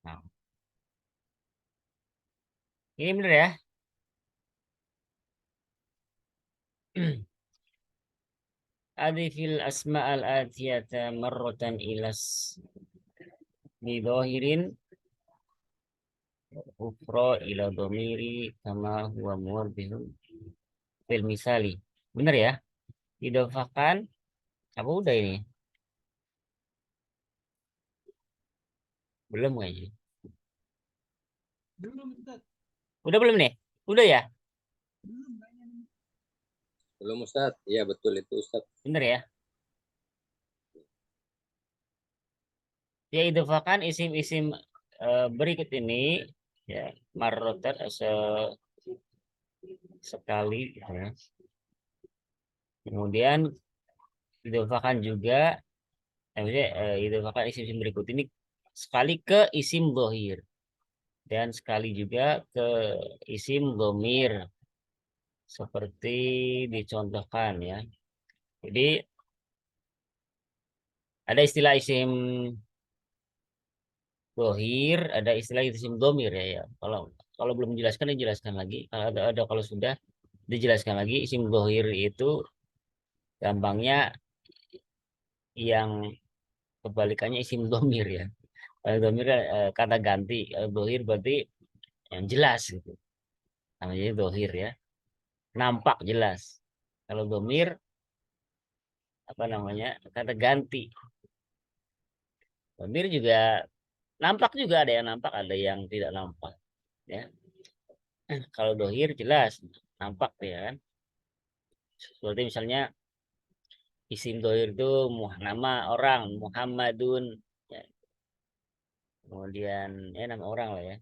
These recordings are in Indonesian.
Nah, ini bener ya. Adifil asma al-atiyata marrotan ilas bidohirin ufro ila domiri kama huwa muwarbihun fil misali. Bener ya? Idofakan. Apa udah ini? Belum kayaknya. Udah belum nih? Udah ya? Belum Ustaz. Iya betul itu Ustaz. Bener ya? Ya idofakan isim-isim berikut ini ya marrotan sekali ya. Kemudian idofakan juga maksudnya idofakan isim-isim berikut ini sekali ke isim dohir dan sekali juga ke isim domir seperti dicontohkan ya. Jadi ada istilah isim dohir, ada istilah isim domir ya, ya. Kalau belum dijelaskan dijelaskan lagi. Kalau ada kalau sudah dijelaskan lagi isim dohir itu gampangnya yang kebalikannya isim domir ya. Kalau domir kata ganti, kalau dohir berarti yang jelas gitu. Namanya dohir ya, nampak jelas. Kalau domir apa namanya kata ganti. Domir juga nampak juga ada yang nampak, ada yang tidak nampak ya. Kalau dohir jelas nampak ya kan. Seperti misalnya isim dohir itu nama orang Muhammadun ya. Kemudian ya nama orang lah ya.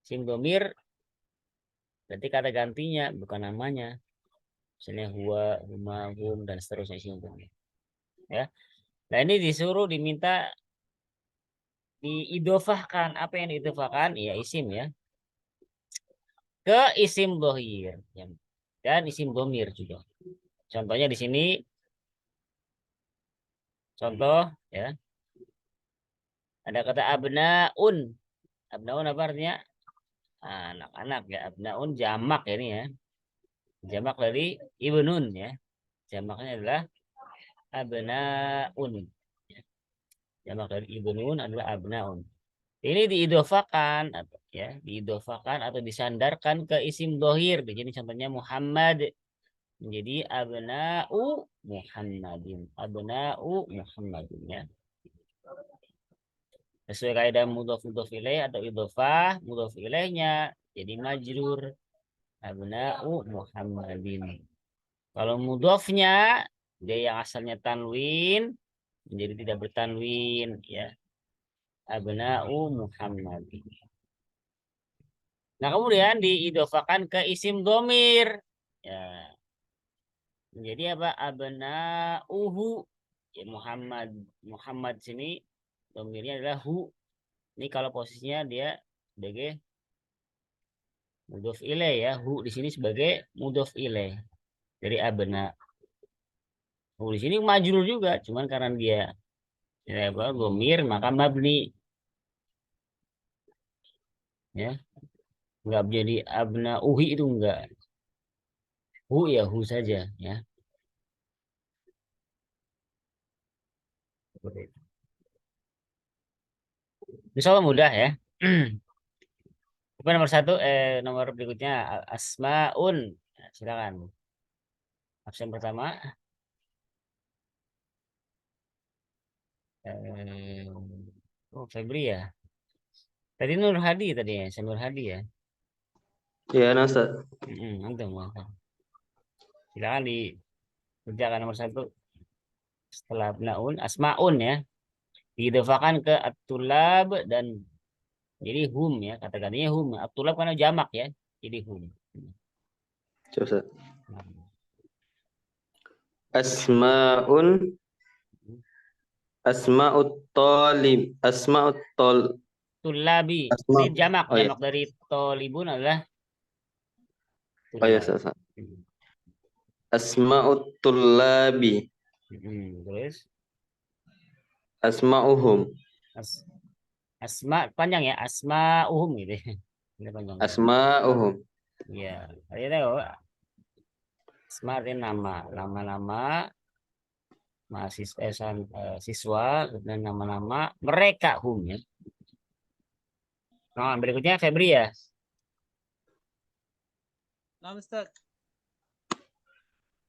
Isim domir berarti kata gantinya bukan namanya. Misalnya huwa, huma, hum dan seterusnya isim domir ya. Nah ini disuruh diminta diidofahkan. Apa yang diidofahkan? Ya isim ya. Ke isim dohir ya. Dan isim domir juga. Contohnya di sini, contoh ya, ada kata abnaun. Abnaun apa artinya? Anak-anak ya. Abnaun jamak ya ini ya. Jamak dari ibnun ya. Jamaknya adalah abnaun. Jamak dari ibnun adalah abnaun. Ini diidofakan ya, diidofakan atau disandarkan ke isim dohir. Di sini contohnya Muhammad menjadi abna'u Muhammadin. Abna'u Muhammadin ya. Sesuai kaidah mudhof mudhof ilaih atau idhofah, mudhof ilaihnya jadi majrur abna'u Muhammadin. Kalau mudhofnya dia yang asalnya tanwin menjadi tidak bertanwin ya. Abna'u Muhammadin. Nah, kemudian diidofakan ke isim domir. Ya, menjadi apa? Abna'uhu. Ya, Muhammad. Muhammad sini domirnya adalah hu. Ini kalau posisinya dia sebagai mudhof ilaih ya. Hu di sini sebagai mudhof ilaih. Dari abna. Hu di sini majrur juga, cuman karena dia ya, apa? Domir maka mabni ya. Enggak jadi abna uhi itu enggak. Hu ya hu saja ya. Seperti itu. Insya mudah ya. Apa nomor satu? Nomor berikutnya asmaun. Nah, silakan. Absen pertama. Eh, oh, Febri ya. Tadi Nur Hadi tadi ya. Saya Nur Hadi ya. Iya, nah, Ustaz. Antum, mantap. Silakan dikerjakan nomor satu. Setelah naun, asmaun ya. Diidofakan ke atulab dan jadi hum ya. Kata gantinya hum. Atulab karena jamak ya. Jadi hum. Coba, Ustaz. Asmaun, asma'ut talib, asma'ut tol, Tulabi. asma. Ini jamak. Oh ya, Jamak dari tolibun adalah oh ya, tulab. Ustaz. Asma'ut tullabi, Terus asma'uhum, as Asma panjang ya, asma'uhum gitu. Ini panjang. Asma'uhum. Iya, ayo tahu. Asma artinya nama, nama-nama mahasiswa, siswa dan nama-nama mereka hum ya. Nah, berikutnya Febri ya. Nah, Ustaz.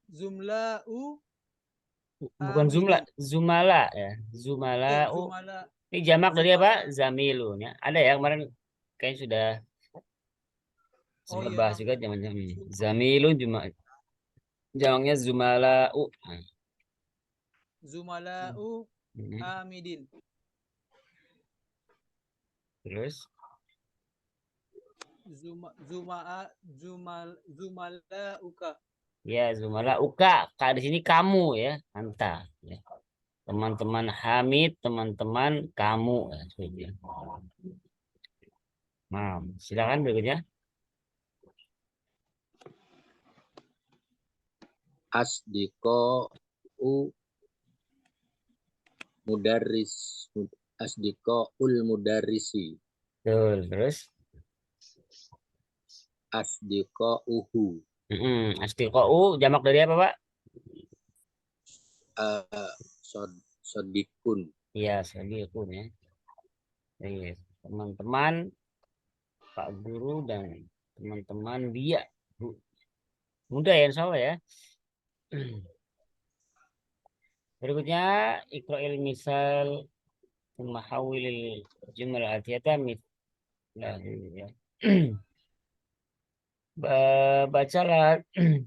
Zumla'u Bukan jumlah, amilin. zumala ya. Zumala. Zumala. Ini jamak dari apa? Zumala. Zamilun ya. Ada ya kemarin kayaknya sudah Oh sempat iya. bahas juga zaman-zaman ini. Zamilun cuma jamaknya zumalau. Nah, Zumala'u hmm. amidin. Terus Zumala'uka. ya zumalauka. Kak di sini kamu ya, anta ya. Teman-teman Hamid, teman-teman kamu ya, seperti itu. Nah, silakan berikutnya. Asdiko u mudaris. Asdiko ul mudarisi. Betul, terus Asdiko uhu. Astiqou jamak dari apa, Pak? Sodikun. Iya, sadiqun ya. Iya, teman-teman Pak Guru dan teman-teman dia. Mudah ya, insya Allah ya. Berikutnya, Iqra'il misal mahawilil jumal atiyata ya. Bacalah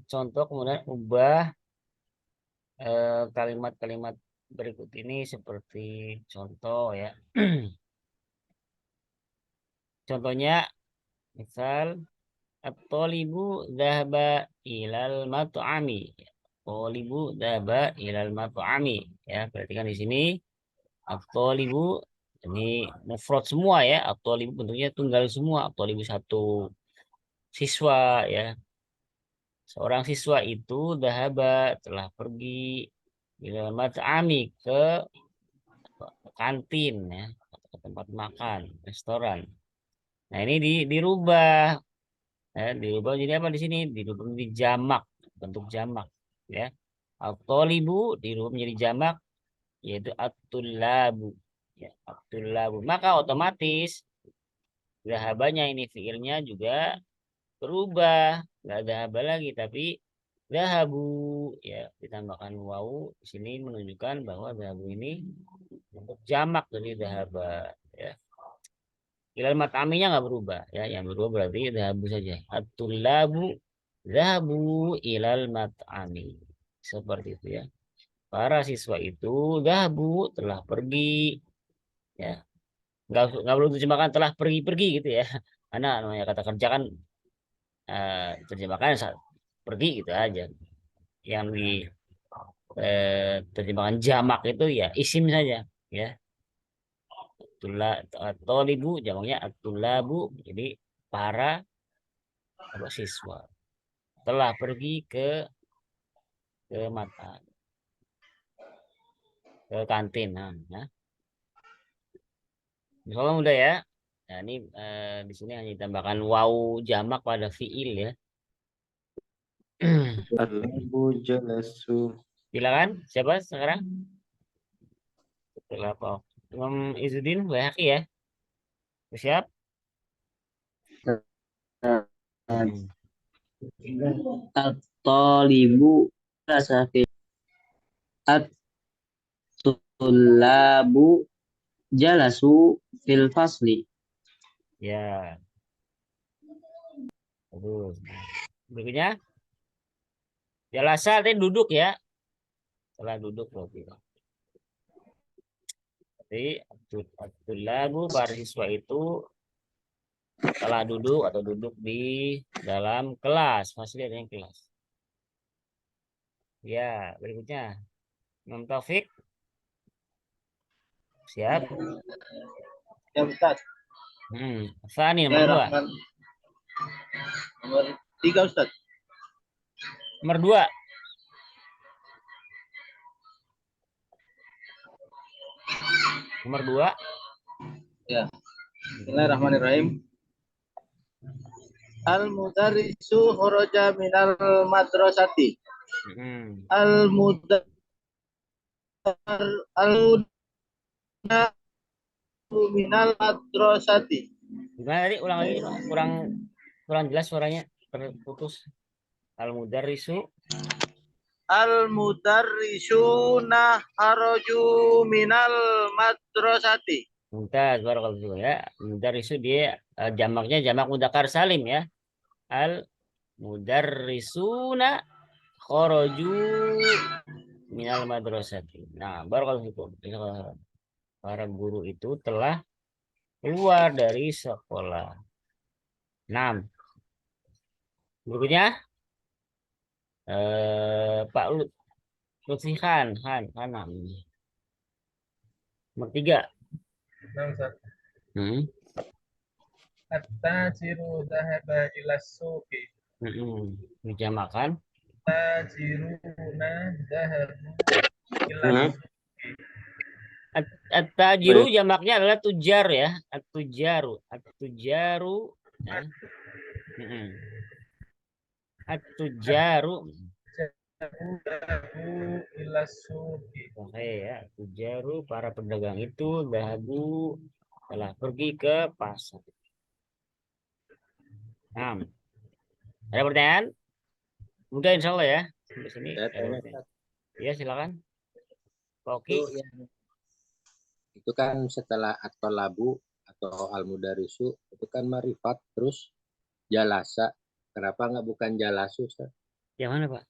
contoh kemudian ubah kalimat-kalimat berikut ini seperti contoh ya. Contohnya misal at-talibu dhahaba ilal mat'ami. At-talibu dhahaba ilal mat'ami. Ya, perhatikan di sini at-talibu ini mufrad semua ya. At-talibu bentuknya tunggal semua. At-talibu satu siswa ya. Seorang siswa itu dhahaba telah pergi ilal mat'ami ke kantin ya, atau ke tempat makan, restoran. Nah, ini dirubah ya, dirubah jadi apa di sini? Dirubah menjadi jamak, bentuk jamak ya. At-thalibu dirubah menjadi jamak yaitu at-tullabu ya, at-tullabu. Maka otomatis zahabanya ini fiilnya juga berubah, nggak zahaba lagi tapi zahabu ya, ditambahkan wawu di sini menunjukkan bahwa zahabu ini bentuk jamak dari zahaba ya. Ilal mat'aminya nggak berubah ya, yang berubah berarti zahabu saja. At-tullabu zahabu ilal mat'ami. Seperti itu ya. Para siswa itu zahabu telah pergi ya. Nggak perlu terjemahkan telah pergi-pergi gitu ya. Karena namanya kata kerja kan terjemahkan saat pergi gitu aja. Yang di terjemahkan jamak itu ya isim saja ya. Tolibu jamaknya atulabu jadi para siswa telah pergi ke ke kantin. Nah, misalnya mudah ya. Nah, ini di sini hanya ditambahkan waw jamak pada fiil ya. Al-labu jalasu. Silakan siapa sekarang? Setelah apa? Imam Izzuddin Baihaqi ya. Siap? Hmm. At-talibu safi at-tullabu jalasu fil fasli. Ya. Terus. Berikutnya jalasa artinya duduk ya. Setelah duduk berarti. Jadi Abdullabu para siswa itu telah duduk atau duduk di dalam kelas. Fasilitasnya kelas. Ya, berikutnya. Imam Taufik. Siap. Ya Ustaz. Fani nomor 2. Nomor 3 Ustaz. Nomor 2. Nomor 2. Ya. Bismillahirrahmanirrahim. Al-mudarrisu kharaja minal madrasati. Mm-mm. Al-mudar al minal madrasati. Gimana tadi? Ulang lagi, Pak. Kurang jelas suaranya. Terputus. Al-mudarrisu. Al-mudarrisuna kharaju minal madrasati. Mumtaz, barakallahu ya. Mudarrisu dia jamaknya jamak mudzakkar salim ya. Al mudarrisuna kharaju minal madrasati. Nah, barakallahu fikum. Para guru itu telah keluar dari sekolah. 6. Berikutnya Pak Lutfi Khan. Nomor 3. Nah, Ustaz. Hmm. At-tajiru dhahaba ila suqi. Dijamakan. Tajiruna dhahabu ila Hmm. suqi. At-tajiru jamaknya adalah tujar ya. At-tujaru ya. At-tujaru. Dhahabu ila suqi. Oke ya, tujaru para pedagang itu dahabu telah pergi ke pasar. 6. Ada pertanyaan? Mudah insya Allah ya. Sampai sini. Saya tanya, Ustaz, Ya silakan. Oke. itu kan setelah at-talabu atau al-mudarisu itu kan marifat terus jalasa. Kenapa nggak bukan jalasu, Ustaz? Yang mana Pak?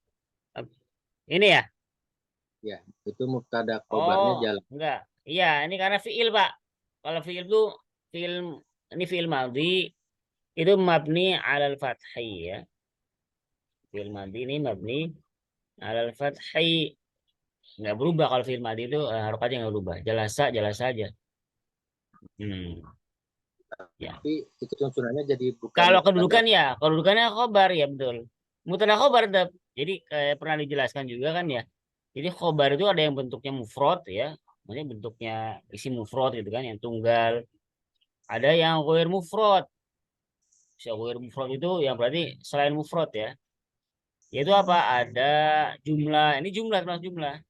Ini ya? Ya, itu mubtada khobarnya jalas. Enggak. Iya, ini karena fiil Pak. Kalau fiil itu ini fiil madhi itu mabni alal fathi ya. Fiil madhi ini mabni alal fathi. Enggak berubah kalau fiil madhi itu harokatnya enggak berubah. Jalasa aja. Ya. Tapi itu unsurnya jadi bukan Kalau mubtada. kedudukannya khobar ya betul. Mubtada khobar tetap. Jadi kayak pernah dijelaskan juga kan ya. Jadi khobar itu ada yang bentuknya mufrad ya. Maksudnya bentuknya isi mufrad gitu kan yang tunggal. Ada yang ghair mufrad. Ghair mufrad itu yang berarti selain mufrad ya. Yaitu apa? Ada jumlah. Ini jumlah termasuk jumlah.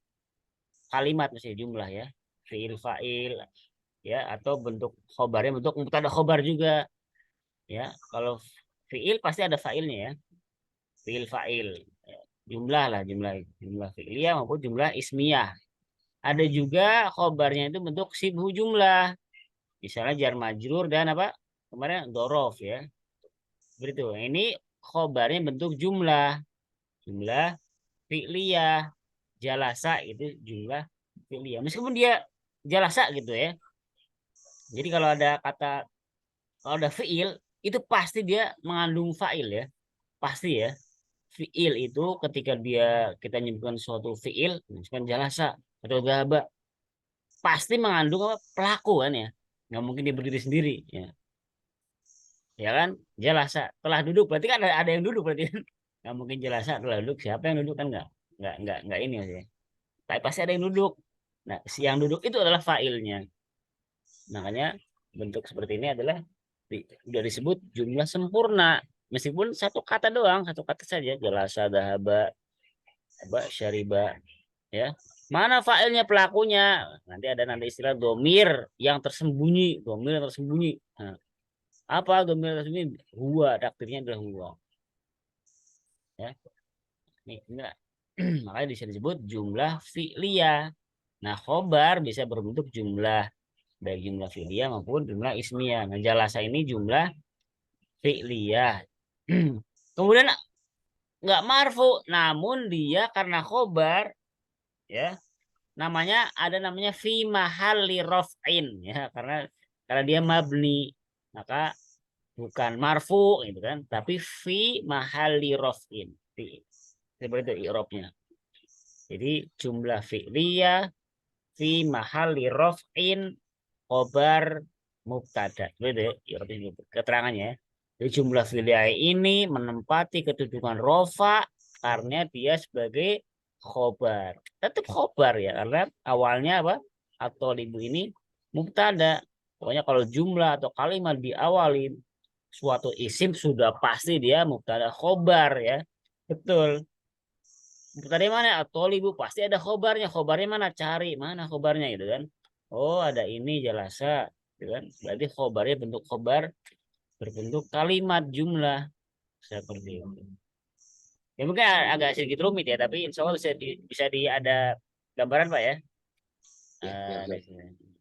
Kalimat maksudnya jumlah ya. Fiil fa'il ya atau bentuk khobarnya bentuk mubtada khobar juga. Ya, kalau fiil pasti ada fa'ilnya ya. Fiil fa'il. Jumlah fi'liyah maupun jumlah ismiyah. Ada juga khobarnya itu bentuk sibhu jumlah. Misalnya jar majrur dan apa? Kemarin dorof ya. Begitu. Ini khobarnya bentuk jumlah. Jumlah fi'liyah. Jalasa itu jumlah fi'liyah. Meskipun dia jalasa gitu ya. Jadi kalau ada fi'il itu pasti dia mengandung fa'il ya. Pasti ya. Fi'il itu ketika kita menyebutkan suatu fi'il, misalkan jalasa atau dhahaba, pasti mengandung apa? Pelaku kan ya. Nggak mungkin dia berdiri sendiri ya. Ya kan? Jalasa telah duduk berarti kan ada yang duduk berarti kan. Nggak mungkin jalasa telah duduk. Siapa yang duduk kan nggak ini maksudnya. Tapi pasti ada yang duduk. Nah, si yang duduk itu adalah fa'ilnya. Makanya bentuk seperti ini adalah sudah disebut jumlah sempurna. Meskipun satu kata doang, satu kata saja, jalasa, dhahaba, syariba, ya. Mana fa'ilnya pelakunya? Nanti ada istilah domir yang tersembunyi, Nah, apa domir yang tersembunyi? Huwa, takdirnya adalah huwa. Ya. Enggak. Makanya bisa disebut jumlah fi'liyah. Nah, khobar bisa berbentuk jumlah, baik jumlah fi'liyah maupun jumlah ismiyah. Nah, jalasa ini jumlah fi'liyah. Kemudian nggak marfu, namun dia karena khobar ya namanya fi mahalli raf'in ya karena dia mabni maka bukan marfu gitu kan tapi fi mahalli raf'in seperti itu i'rabnya. Jadi jumlah fi'liyah fi mahalli raf'in khobar mubtada. Begitu ya keterangannya. Jadi jumlah fi'liyah ini menempati kedudukan rofa karena dia sebagai khobar. Tetap khobar ya karena awalnya apa? At-thalibu ini mubtada. Pokoknya kalau jumlah atau kalimat diawali suatu isim sudah pasti dia mubtada khobar ya. Betul. Mubtada mana? At-thalibu pasti ada khobarnya. Khobarnya mana? Cari mana khobarnya gitu kan. Oh, ada ini jalasa gitu kan. Berarti khobarnya bentuk khobar berbentuk kalimat jumlah seperti itu. Ya mungkin agak sedikit rumit ya, tapi insya Allah bisa ada gambaran Pak ya. Ya, Di sini.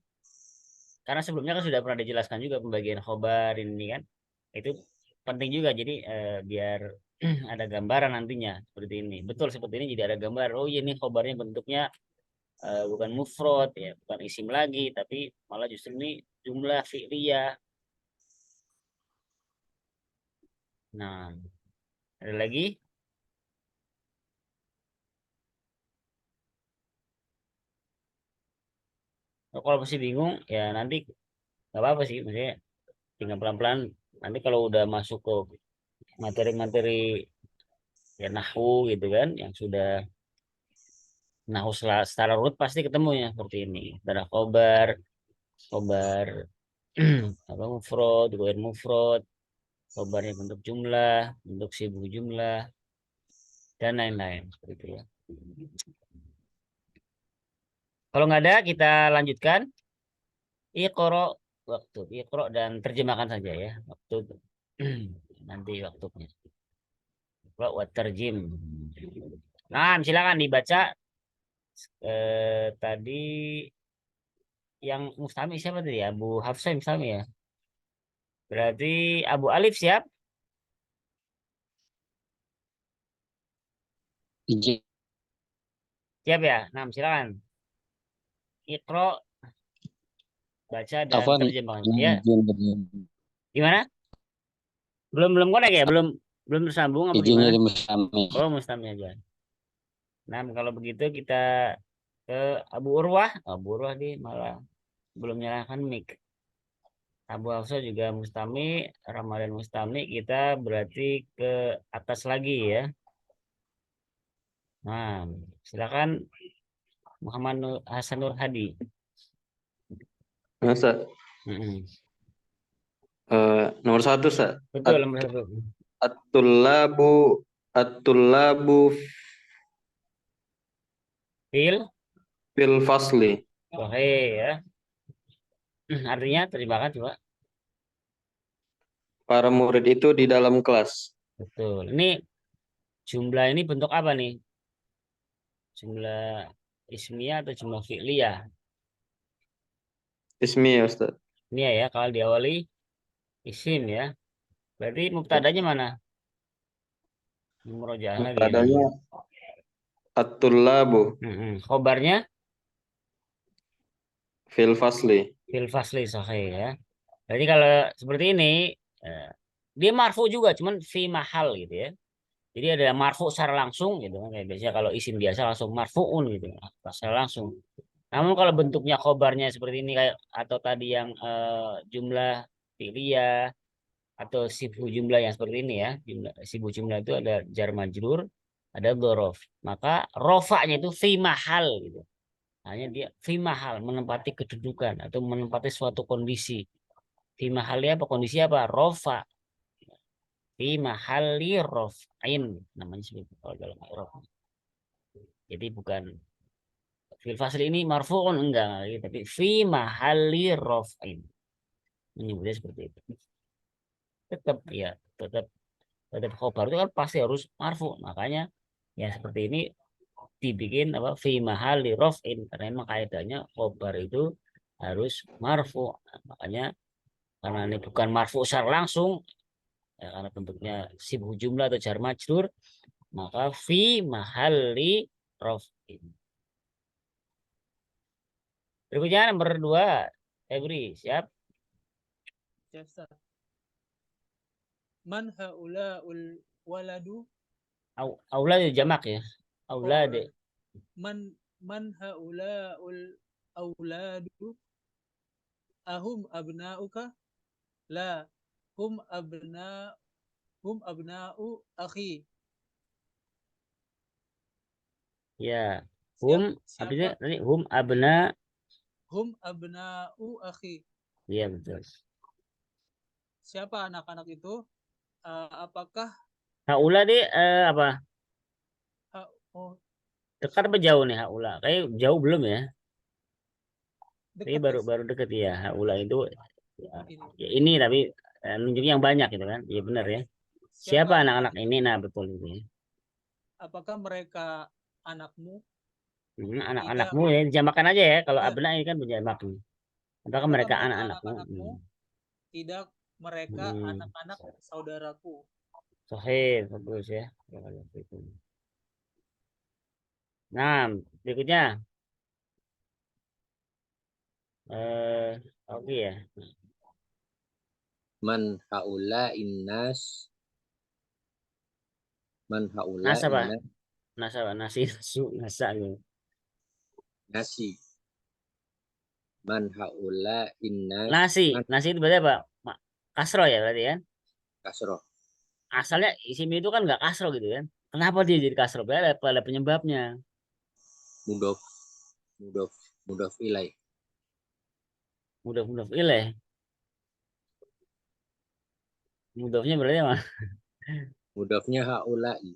Karena sebelumnya kan sudah pernah dijelaskan juga pembagian khobar ini kan. Itu penting juga jadi biar ada gambaran nantinya seperti ini. Betul seperti ini jadi ada gambar. Oh iya ini khobarnya bentuknya bukan mufrad ya, bukan isim lagi, tapi malah justru ini jumlah fi'liyah. Nah, ada lagi? Oh, kalau masih bingung ya nanti nggak apa-apa sih, maksudnya tinggal pelan-pelan. Nanti kalau udah masuk ke materi-materi ya nahwu gitu kan, yang sudah nahwu secara urut pasti ketemunya seperti ini. Ada khobar, khobar apa mufrad, ghair mufrad, khobarnya bentuk jumlah, bentuk sibuk jumlah, dan lain-lain seperti itu ya. Kalau nggak ada kita lanjutkan. Iqra waktu, Iqra dan terjemahkan saja ya waktu nanti waktunya. Iqra wa terjem. Nah, silakan dibaca tadi yang Mustami siapa tadi ya? Abu Hafsah Mustami ya. Berarti Abu Alif siap? Izin. Siap ya? Nah, silakan. Iqra baca dan Afwan, terjemahkan ya. izin Gimana? Belum connect ya? Belum tersambung apa izin gimana? dari Mustami. Oh, Mustami aja. Nah, kalau begitu kita ke Abu Urwah. Abu Urwah di malah belum nyalakan mic. Abu Hafsah juga Mustami, Ramadan Mustami, kita berarti ke atas lagi ya. Nah, silakan Muhammad Hasan Nur Hadi. Ustaz, Mm-mm. nomor 1, Ustaz. Betul, nomor 1. At-tullabu at-tullabu Fil, fil fasli. oke ya. Artinya terjemahkan coba. Para murid itu di dalam kelas. Betul. Ini jumlah ini bentuk apa nih? Jumlah ismiyah atau jumlah fi'liyah? Ismi ya, Ustaz. Ini ya, kalau diawali isim ya. Berarti mubtadanya mana? Murojaah lagi ya. Mubtadanya at-tullabu Khobarnya fil fasli. fil fasli sahih ya. Jadi kalau seperti ini eh, dia marfu juga cuman fi mahal gitu ya. Jadi ada marfu secara langsung gitu kan. Kayak biasanya kalau isim biasa langsung marfuun gitu. Secara langsung. Namun kalau bentuknya khobarnya seperti ini kayak atau tadi yang jumlah fi'liyah atau sibu jumlah yang seperti ini ya. Jumlah sibu jumlah itu ada jar majrur, ada dzaraf. Maka rofanya itu fi mahal gitu. Hanya dia fi mahal menempati kedudukan atau menempati suatu kondisi. Fi mahalnya apa kondisi apa? Rofa. Fi mahali rof'in namanya seperti itu kalau dalam Arab. Jadi bukan fil fasli ini marfu'un enggak lagi tapi fi mahali rof'in. Menyebutnya seperti itu. Tetap ya, tetap khobar itu kan pasti harus marfu. Makanya ya seperti ini dibikin apa fi mahali rof'in karena memang kaidahnya khobar itu harus marfu. Makanya karena ini bukan marfu secara langsung ya, karena bentuknya sibuk jumlah atau jar majrur maka fi mahalli raf'in. Berikutnya nomor 2 Febri siap. Siap, Ustaz. Man haula'ul waladu? Aulad jamak ya. Oh, Aulad. man haula'ul auladu? Ahum abna'uka? La, hum abna'u akhi. Ya. Hum Siapa? artinya tadi hum abna Hum abna'u akhi. Iya betul. Siapa anak-anak itu? Apakah Haula di apa? oh Dekat apa jauh nih haula? Kayak jauh belum ya? Ini dekat baru Ustaz? baru deket ya. Haula itu ya, Ini. ya ini tapi nunjuknya yang banyak gitu kan? Iya benar ya. Siapa Siapa anak-anak anak-anak ini? itu? Nah betul itu ya. Apakah mereka anakmu? Tidak. Anak-anakmu ya dijamakan aja ya. Kalau Ya. abna ini kan berjamak nih. Apakah Apakah mereka mereka anak-anakmu? anak-anakmu? Tidak, mereka Hmm. anak-anak saudaraku. Sahih, bagus ya. Nah, berikutnya oke ya. Man haula innas. Man haula Nasa Pak. innas Nasa Pak. Nasi, nasu, nasa gitu. nasi. Man haula innas. Nasi, Man nasi itu berarti apa? Kasro ya berarti kan? kasroh. Asalnya isim itu kan nggak kasro gitu kan? Kenapa dia jadi kasro? Berarti ada penyebabnya. Mudof. Mudof. Mudof ilai. Mudah-mudah ileh. Mudahnya berarti apa? Mudofnya haulai.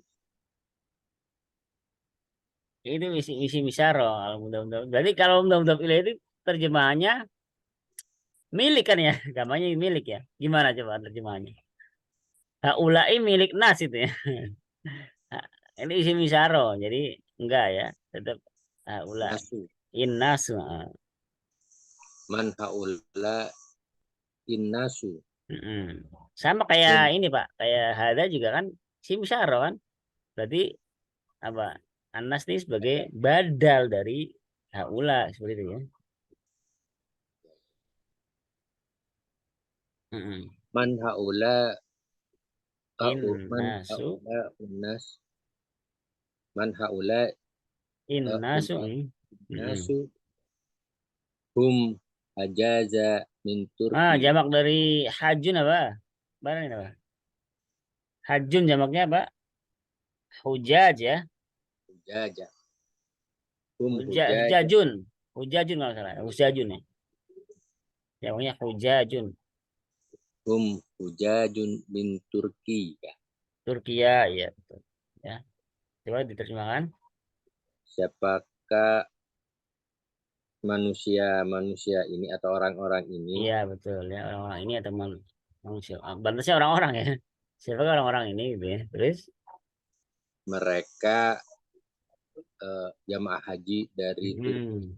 Itu misi misaro. Kalau mudah-mudah. Berarti kalau mudah-mudah ileh itu terjemahannya milik kan ya? Gamanya milik ya. Gimana coba terjemahannya? Haulai milik nas itu ya. Ini isim isyaro, jadi enggak ya, tetap haula. Nasu. Innas. Man haula innasu. Sama kayak Hum. ini Pak, kayak hada juga kan isim isyaro kan. Berarti apa? Anas ini sebagai badal dari haula seperti itu ya. Man haula man Innasu, haula unnas. Man haula innasu. nasu hum ajaza min Turki. Jamak dari hajun apa? Mana ini apa? Hajun jamaknya apa? Hujaj ya. Hujaja. Hum hujaja. Hujajun. Hujajun kalau salah. Hujajun ya. Jamaknya hujajun. Hum hujajun min Turki. Ya. Turkiya ya betul. Ya. Coba diterjemahkan. Siapakah manusia ini atau orang-orang ini? Iya betul ya, orang-orang ini atau manusia. Pantasnya orang-orang ya. Siapa orang-orang ini gitu ya. Terus Mereka jamaah haji dari Turki.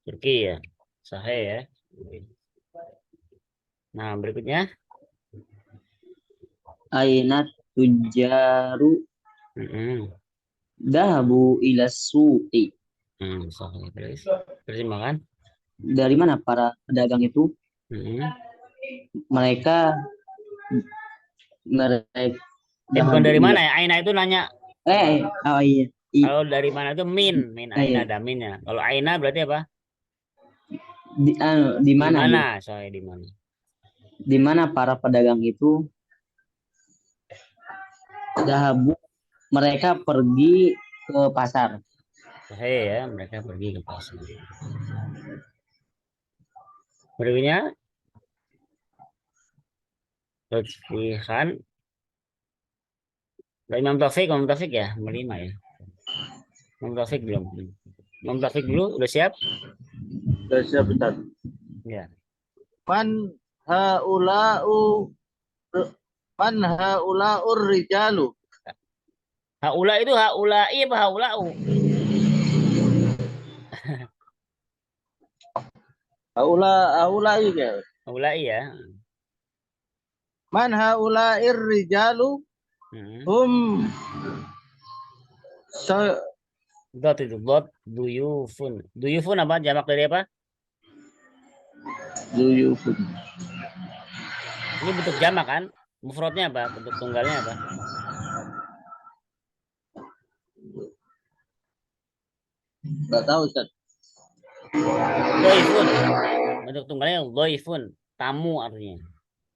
Turki ya. Sahih ya. Nah, berikutnya Aina tujaru dahabu ila su'i. Sahih. Terus terjemahkan. Dari mana para pedagang itu? Mereka bukan dari mana ya? Aina itu nanya. Oh iya. Kalau dari mana itu min aina ada minnya. Kalau aina berarti apa? Di mana? Di mana? Soalnya di mana? Di mana para pedagang itu dahabu, mereka pergi ke pasar. Ya, mereka pergi ke pasar. Berikutnya Lutfihan Imam Taufik ya, nomor 5 ya. Imam Taufik belum. Imam Taufik dulu, udah siap? Sudah siap Ustaz. Ya. Man haula'u man haula'ur rijalu. Haula itu haulai apa haulau? Haula'i ya. Haulai ya. Man haula'ir rijalu hum Dot itu dot duyufun. Duyufun apa? Jamak dari apa? duyufun. Ini bentuk jamak kan? Mufradnya apa? Bentuk tunggalnya apa? Enggak tahu Ustaz. Doifun. Bentuk tunggalnya doifun. Tamu artinya.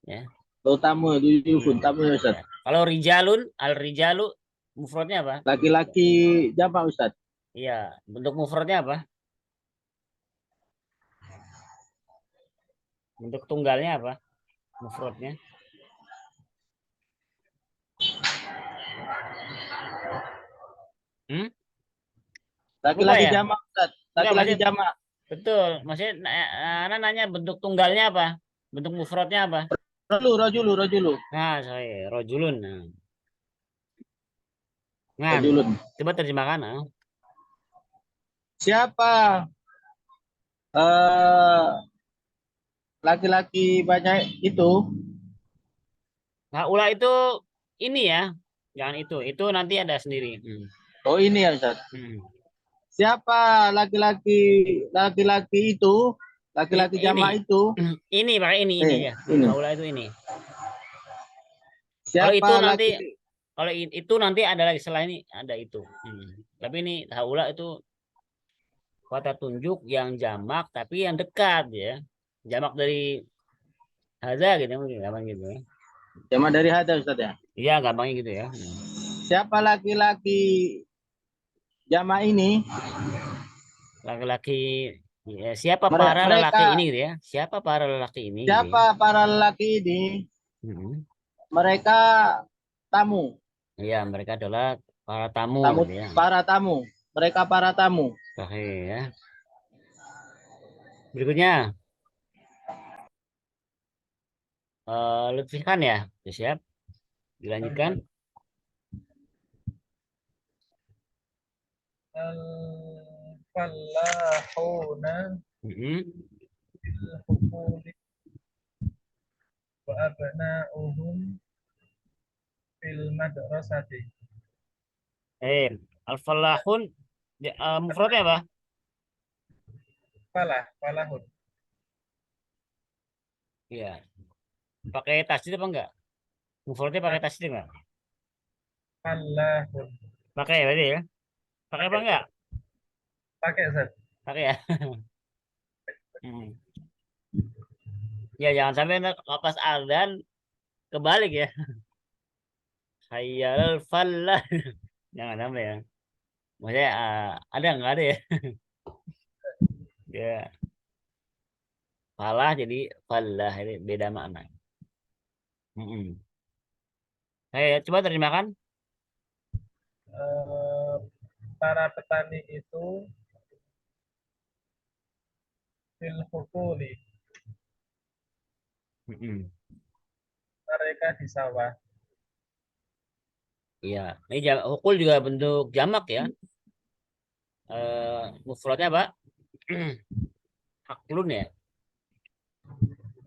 Ya. Tamu duyufun, tamu ya Ustaz. Kalau rijalun, al-rijalu mufradnya apa? Laki-laki jamak Ustaz. Iya, bentuk mufradnya apa? Bentuk tunggalnya apa? Mufradnya. Hmm? Laki-laki ya? jamak, Ustaz. Enggak, Laki-laki maksudnya jamak. betul. Maksudnya Ana nanya bentuk tunggalnya apa? Bentuk mufradnya apa? Rajulu. Nah, saya rojulun. Nah, Rajulun. coba terjemahkan. Siapa eh laki-laki banyak itu? Nah, ulah itu ini ya. Jangan itu. Itu nanti ada sendiri. Oh, ini ya, Ustaz. Siapa laki-laki itu? Laki-laki jamak itu? Ini pakai ini ya. Ini. Ulah itu ini. Kalau Siapa itu nanti laki kalau itu nanti ada lagi selain ini ada itu. Tapi ini haula itu kata tunjuk yang jamak tapi yang dekat ya. Jamak dari haza gitu mungkin gampang gitu ya. jamak dari hada, Ustaz ya? Iya, gampangnya gitu ya. Siapa laki-laki jamak ini? Laki-laki ya, siapa Mere- para mereka- lelaki ini gitu ya? Siapa para lelaki ini? Gitu ya. Siapa para lelaki ini? Mereka tamu. Iya, mereka adalah para tamu, Tamu, gitu ya. para tamu. Mereka para tamu. Oke ya. Berikutnya Lutfikan ya. Sudah siap? Dilanjutkan. Al-fallahuna fil hukuli wa abna'uhum fil madrasati. Al-falahun mufradnya apa? Falahun. Iya. Pakai tasdid apa enggak? Mufradnya pakai tasdid enggak? Falahun. Pakai berarti ya? Pakai apa enggak? Pakai, Ustaz. Pakai ya. Ya jangan sampai pas adzan kebalik ya. Hayyal falah. Jangan sampai ya. Maksudnya ada enggak ada ya? Ya. Falah jadi falah ini beda makna. Coba terjemahkan. Para petani itu fil hukuli. Mereka di sawah. Iya, ini hukul juga bentuk jamak ya. Mufradnya apa? Haklun ya.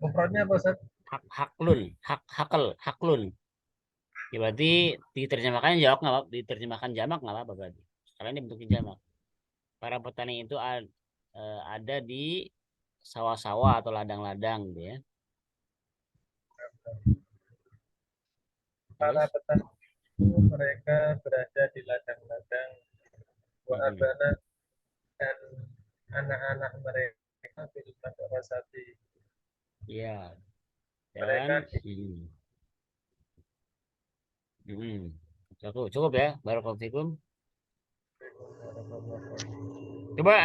Mufradnya apa, Ustaz? Haklun, haklun. Ya berarti diterjemahkan jawab nggak apa? Diterjemahkan jamak nggak apa berarti? Karena ini bentuknya jamak. Para petani itu ada di sawah-sawah atau ladang-ladang gitu ya. Para petani itu mereka berada di ladang-ladang wa abana dan anak-anak mereka fil madrasati. Iya. Mereka Cukup ya, barakallahu fikum. Coba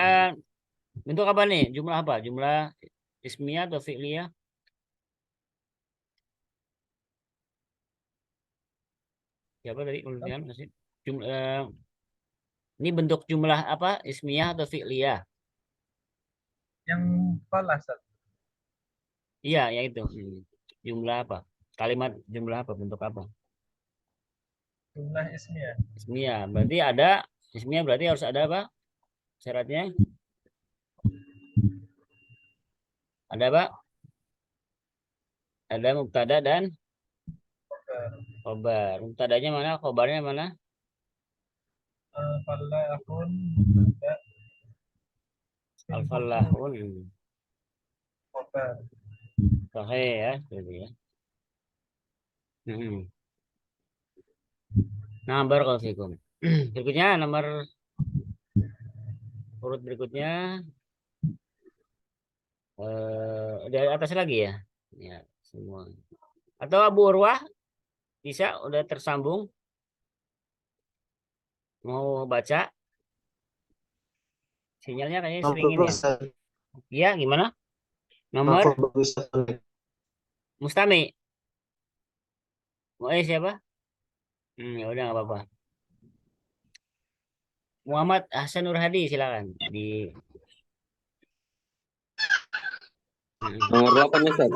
bentuk apa nih? Jumlah apa? Jumlah ismiyah atau fi'liyah? Siapa tadi kemudian kasih jumlah ini bentuk jumlah apa? Ismiyah atau fi'liyah? yang falah, Ustaz. Iya, ya itu. Jumlah apa? Kalimat jumlah apa? Bentuk apa? Jumlah ismiyah. Ismiyah. Berarti ada ismiyah berarti harus ada apa? Syaratnya? Ada apa? Ada mubtada dan khobar. Mubtadanya mana? Khobarnya mana? Al-falahun mubtada. Al-falahun. Khobar. Sahih ya, jadi ya. Nah, barakallahu fikum. Berikutnya nomor urut berikutnya dari atas lagi ya. Ya, semua. Atau Abu Urwah bisa udah tersambung? Mau baca? Sinyalnya kayaknya sering ini ya. Iya, gimana? Nomor Apa Ustaz? Mustami. Siapa? Ya udah nggak apa-apa. Muhammad Hasan Nur Hadi silakan di Nomor 8 Ustaz.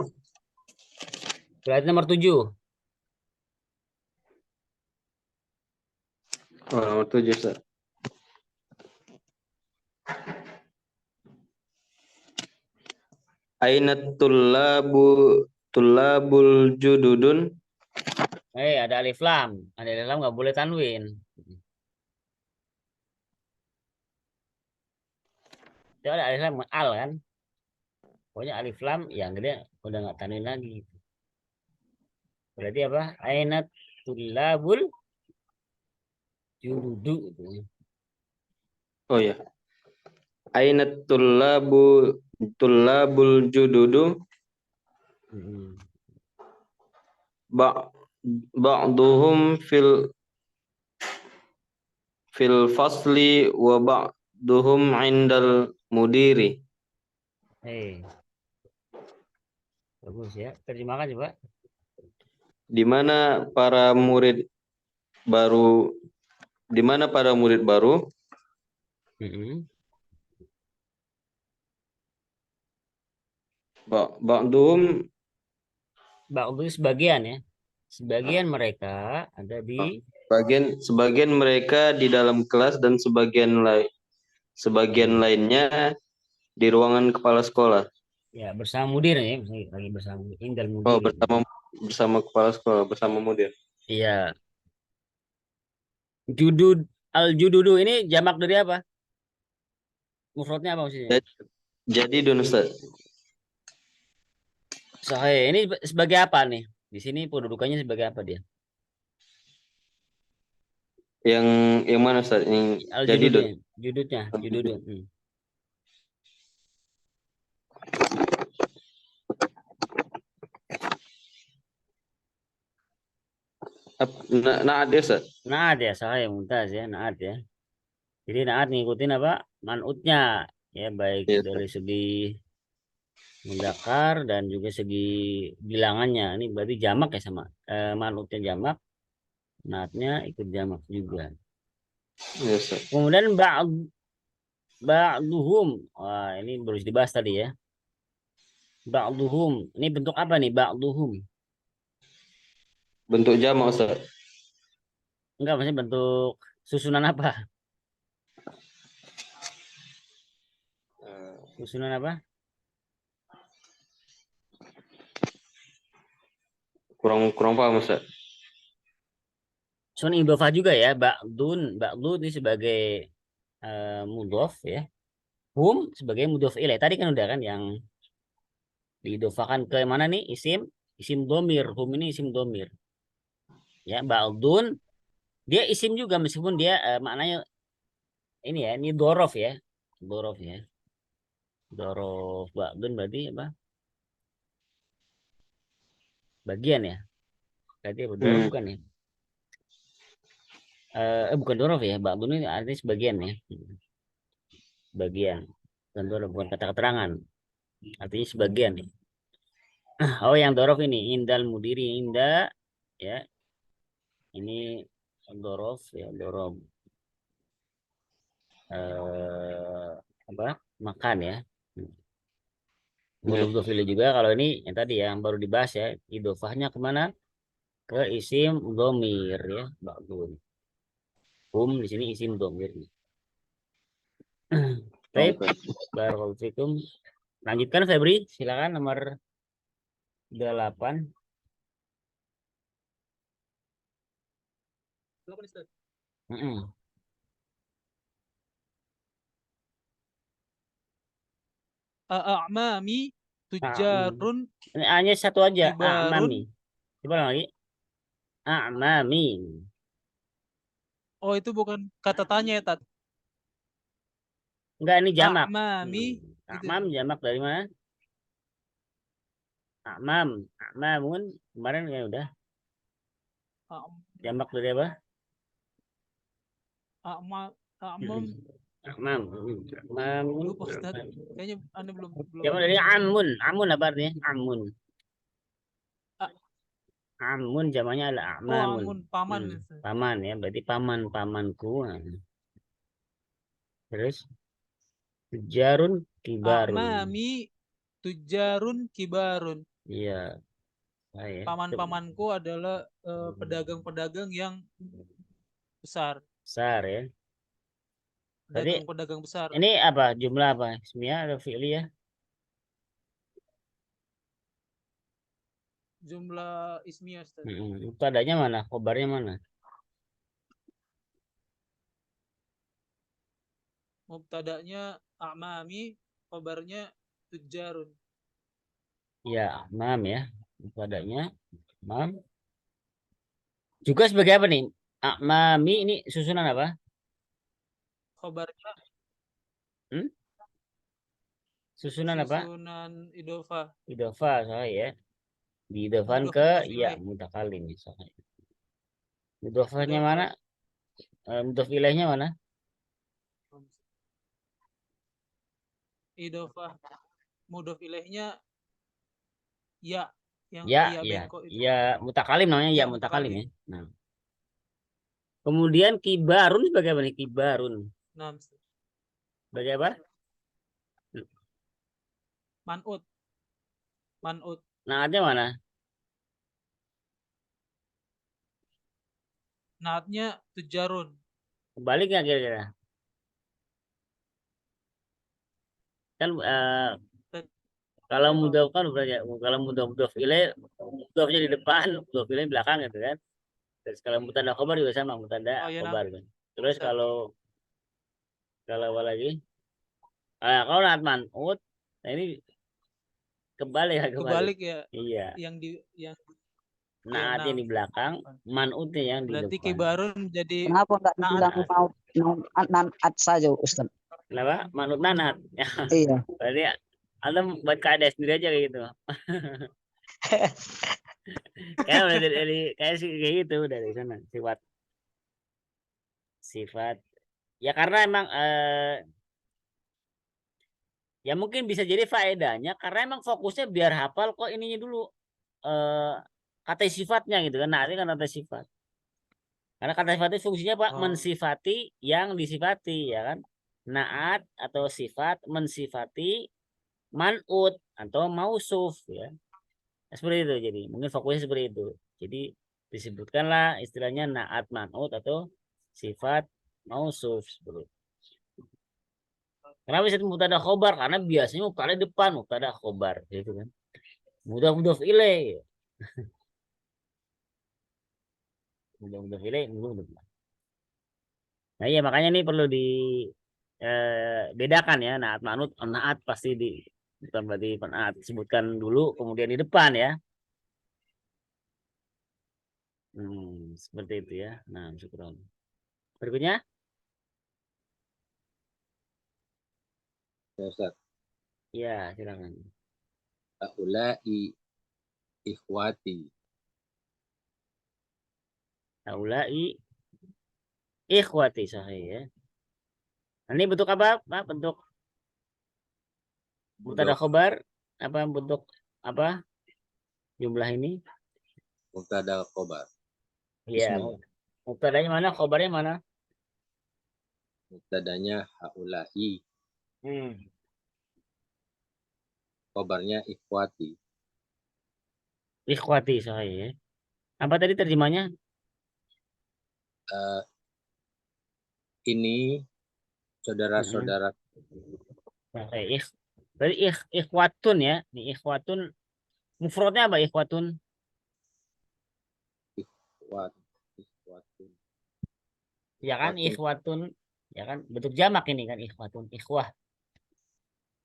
berarti nomor 7. Oh, nomor 7 Ustaz. Aina tullabul jududun. Ada alif lam. Ada alif lam nggak boleh tanwin. Itu ada alif lam al kan. Pokoknya alif lam yang gede udah nggak tanwin lagi. Berarti apa? Aina tullabul jududu itu. Oh ya. Aina tullabul jududu. Ba'duhum fil fasli wa ba'duhum indal mudiri. Bagus ya. Terjemahkan coba. Di mana para murid baru ba'duhum Ba'du sebagian ya. Sebagian mereka ada di sebagian mereka di dalam kelas dan sebagian lainnya di ruangan kepala sekolah. ya bersama mudir ya, lagi bersama indal Oh, mudir. bersama kepala sekolah, bersama mudir. Iya. Al-jududu ini jamak dari apa? Mufradnya apa maksudnya? Jadi Dun Ustaz. Sahih. Ini sebagai apa nih? Di sini pendudukannya sebagai apa dia? Yang mana Ustaz? Yang jadi Dun. Jududnya. Naat ya Ustaz? Naat ya, sahih mumtaz ya, naat ya. Jadi naat ngikutin apa? Man'utnya ya, baik Iya, dari segi mudzakkar dan juga segi bilangannya. Ini berarti jamak ya sama. Man'utnya jamak, naatnya ikut jamak juga. Iya, Ustaz. Kemudian ba'duhum. Wah, ini baru dibahas tadi ya. Ba'duhum. Ini bentuk apa nih ba'duhum? Bentuk jamak Ustaz. Enggak, maksudnya bentuk susunan apa? Susunan apa? Kurang paham Ustaz. Susunan idhofah juga ya. Ba'dun ini sebagai mudhof ya. Hum sebagai mudhof ilaih. Tadi kan udah kan yang diidhofakan ke mana nih? Isim domir. Hum ini isim domir. Ya, ba'dun dia isim juga meskipun dia maknanya ini ya, ini dorof ya. Dorof ya. Dorof ba'dun berarti apa? Bagian ya. Berarti apa? Dorof bukan ya? Bukan dorof ya. Ba'dun ini artinya sebagian ya. Sebagian. Dan dorof bukan kata keterangan. Artinya sebagian ya. Oh, yang dorof ini indal mudiri inda ya. Ini dorof ya, dorof apa? Makan ya. Mudhof juga kalau ini yang tadi yang baru dibahas ya, idhofahnya kemana? Ke isim domir ya, ba'dun. Di sini isim domir. Baik, barakallahu fikum. Lanjutkan Febri, silakan nomor 8. A'mami tujarun Ini hanya satu aja, kibarun. a'mami. Coba lagi. A'mami. Oh, itu bukan kata tanya ya, Tat. Enggak, ini jamak. A'mami. A'mam jamak dari mana? A'mamun kemarin ya udah. Jamak dari apa? A'mam Amam. Mamun. Lupa Ustaz. Kayaknya Anda belum Yang dari amun. Amun apa artinya? Amun. Ah. Amun jamannya adalah Oh, amamun. amun paman. Ustaz. Paman ya, berarti pamanku. Nah. Terus jarun kibarun. Amami tujarun kibarun. Iya. Ya. Paman-pamanku adalah pedagang-pedagang yang besar. Besar ya. Berarti Pedagang-pedagang besar. ini apa? Jumlah apa? Ismiyah atau fi'liyah? Jumlah ismiyah, Ustaz. Mubtadanya mana? Khobarnya mana? Mubtadanya amami, kabarnya tujarun. Ya, amam ya. Mubtadanya amam. Juga sebagai apa nih? Amami ini susunan apa? Kabarnya Susunan apa? susunan idofa. Idofa sahih ya. Diidofan Mudhof, ke mudhof ya ilaih. mutakalim sahih. Mudofahnya Idofa. mana? Mudof ilaihnya mana? Idofa. Mudhof ilaihnya ya, yang Ya, ya ya. bengkok itu. Ya mutakalim namanya ya Ya, mutakalim mutakalim. ya. Nah. Kemudian kibarun sebagai apa nih? Kibarun. Nah, Sebagai apa? man'ut. Man'ut. Naatnya mana? Naatnya tujarun. Kebalik nggak kira-kira? Kan kalau mudof kan berarti kalau mudof ilaih mudofnya di depan, mudof ilaih di belakang gitu kan. Terus kalau mutada khobar juga sama, mutada Oh ya, khobar kan. Terus Ustaz. kalau apa lagi? Kalau naat man'ut, nah ini kebalik ya kebalik. Kebalik ya. Iya. Yang Naatnya di belakang, man'utnya yang di berarti depan. kibarun jadi Kenapa enggak dibilang nanat saja, Ustaz? Kenapa? Man'ut nanat. Iya. Berarti Anda buat kaidah sendiri aja kayak gitu. Kayak udah kayak gitu dari sana sifat. Ya karena emang ya mungkin bisa jadi faedahnya karena emang fokusnya biar hafal kok ininya dulu kata sifatnya gitu kan. Nah, ini kan kata sifat. Karena kata sifat itu fungsinya Pak mensifati yang disifati ya kan. Naat atau sifat mensifati man'ut atau mausuf ya. Nah, seperti itu jadi mungkin fokusnya seperti itu. Jadi disebutkanlah istilahnya naat man'ut atau sifat mausuf seperti itu. Kenapa bisa mubtada khobar? Karena biasanya mubtada depan, mubtada khobar gitu kan. Mudhof ilaih. Mudhof ilaih, mudhof. Nah, iya makanya ini perlu di bedakan ya, naat manut, naat pasti di bukan berarti naat disebutkan dulu kemudian di depan ya. Seperti itu ya. Nah, syukron. Berikutnya Ya, Ustaz. ya, silakan. Haula'i ikhwati. Haula'i ikhwati sahih ya. Ini bentuk apa? Pak? Bentuk mubtada khobar apa bentuk apa? Jumlah ini? Mubtada khobar. Iya. Mubtadanya mana? Khobarnya mana? Mubtadanya haula'i. Khobarnya ikhwati. Ikhwati sahih ya. Apa tadi terjemahnya? Ini saudara-saudara. Berarti ikhwatun ya. Ini ikhwatun. Mufradnya apa ikhwatun? Ikhwatun. Ya kan ikhwatun. Ya kan bentuk jamak ini kan ikhwatun. Ikhwah.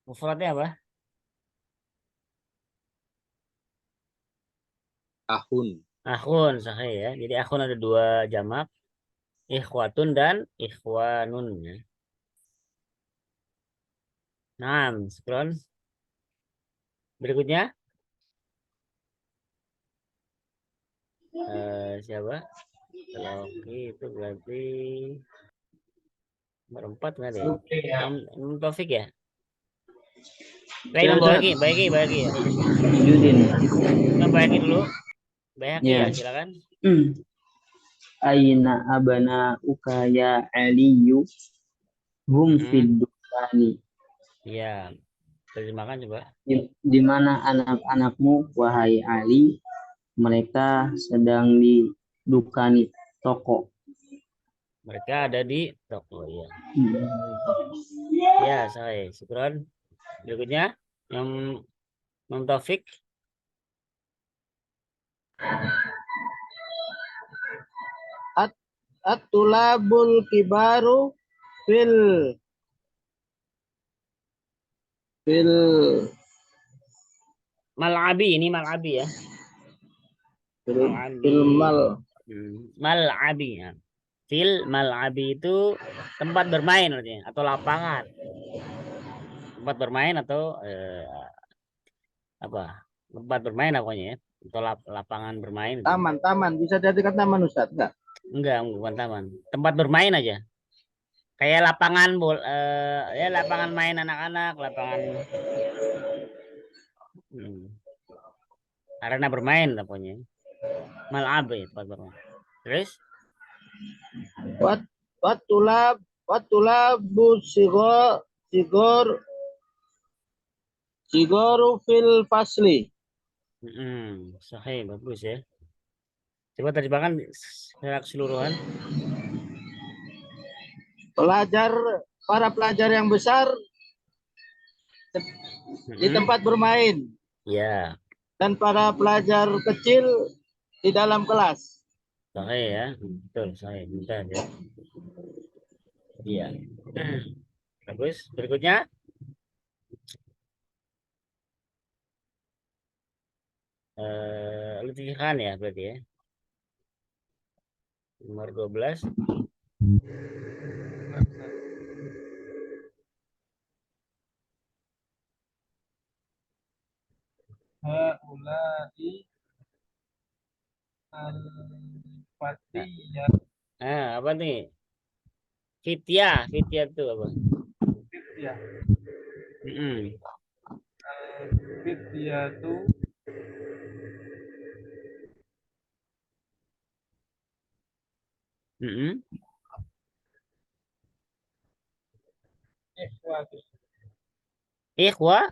Mufradnya apa? Ahun. Akhun sahih ya. Jadi akhun ada dua jamak. Ikhwatun dan ikhwanun ya. Nah, scroll. Berikutnya. Siapa? Kalau itu berarti Berempat nggak ada ya? Oke ya. Imam Taufik ya? Imam Bayhaqi ya? Judin. Imam Bayhaqi dulu. Bayhaqi Ya. ya, silakan. Aina abana ukaya aliyu hum fid dukani. Iya. Terjemahkan coba. Di mana anak-anakmu wahai Ali, mereka sedang didukani toko. Mereka ada di toko ya. Ya, saya syukran. Berikutnya yang Imam Taufik. At-tulabul kibaru fil Mal'abi, ini Mal'abi ya. Mal'abi ya. Fil Mal'abi itu tempat bermain artinya, atau lapangan. Tempat bermain atau apa? Tempat bermain pokoknya ya. Atau lapangan bermain. Taman bisa diartikan taman Ustaz, Enggak, bukan taman. Tempat bermain aja. Kayak lapangan ya lapangan main anak-anak, lapangan arena bermain pokoknya. Mal'ab ya, tempat bermain. Terus Watulabu sigoru fil fasli. Sahih, bagus ya. Coba terjemahkan secara keseluruhan. Para pelajar yang besar di tempat bermain. Ya. Dan para pelajar kecil di dalam kelas. Sahih ya. Betul, sahih. Bentar ya. Iya. Bagus. Berikutnya. Lutfi Khan ya berarti ya. Nomor 12. Haulai al-fatiyah. Apa nih? Fityah itu apa? Fityah. Al-fityah itu Ikhwa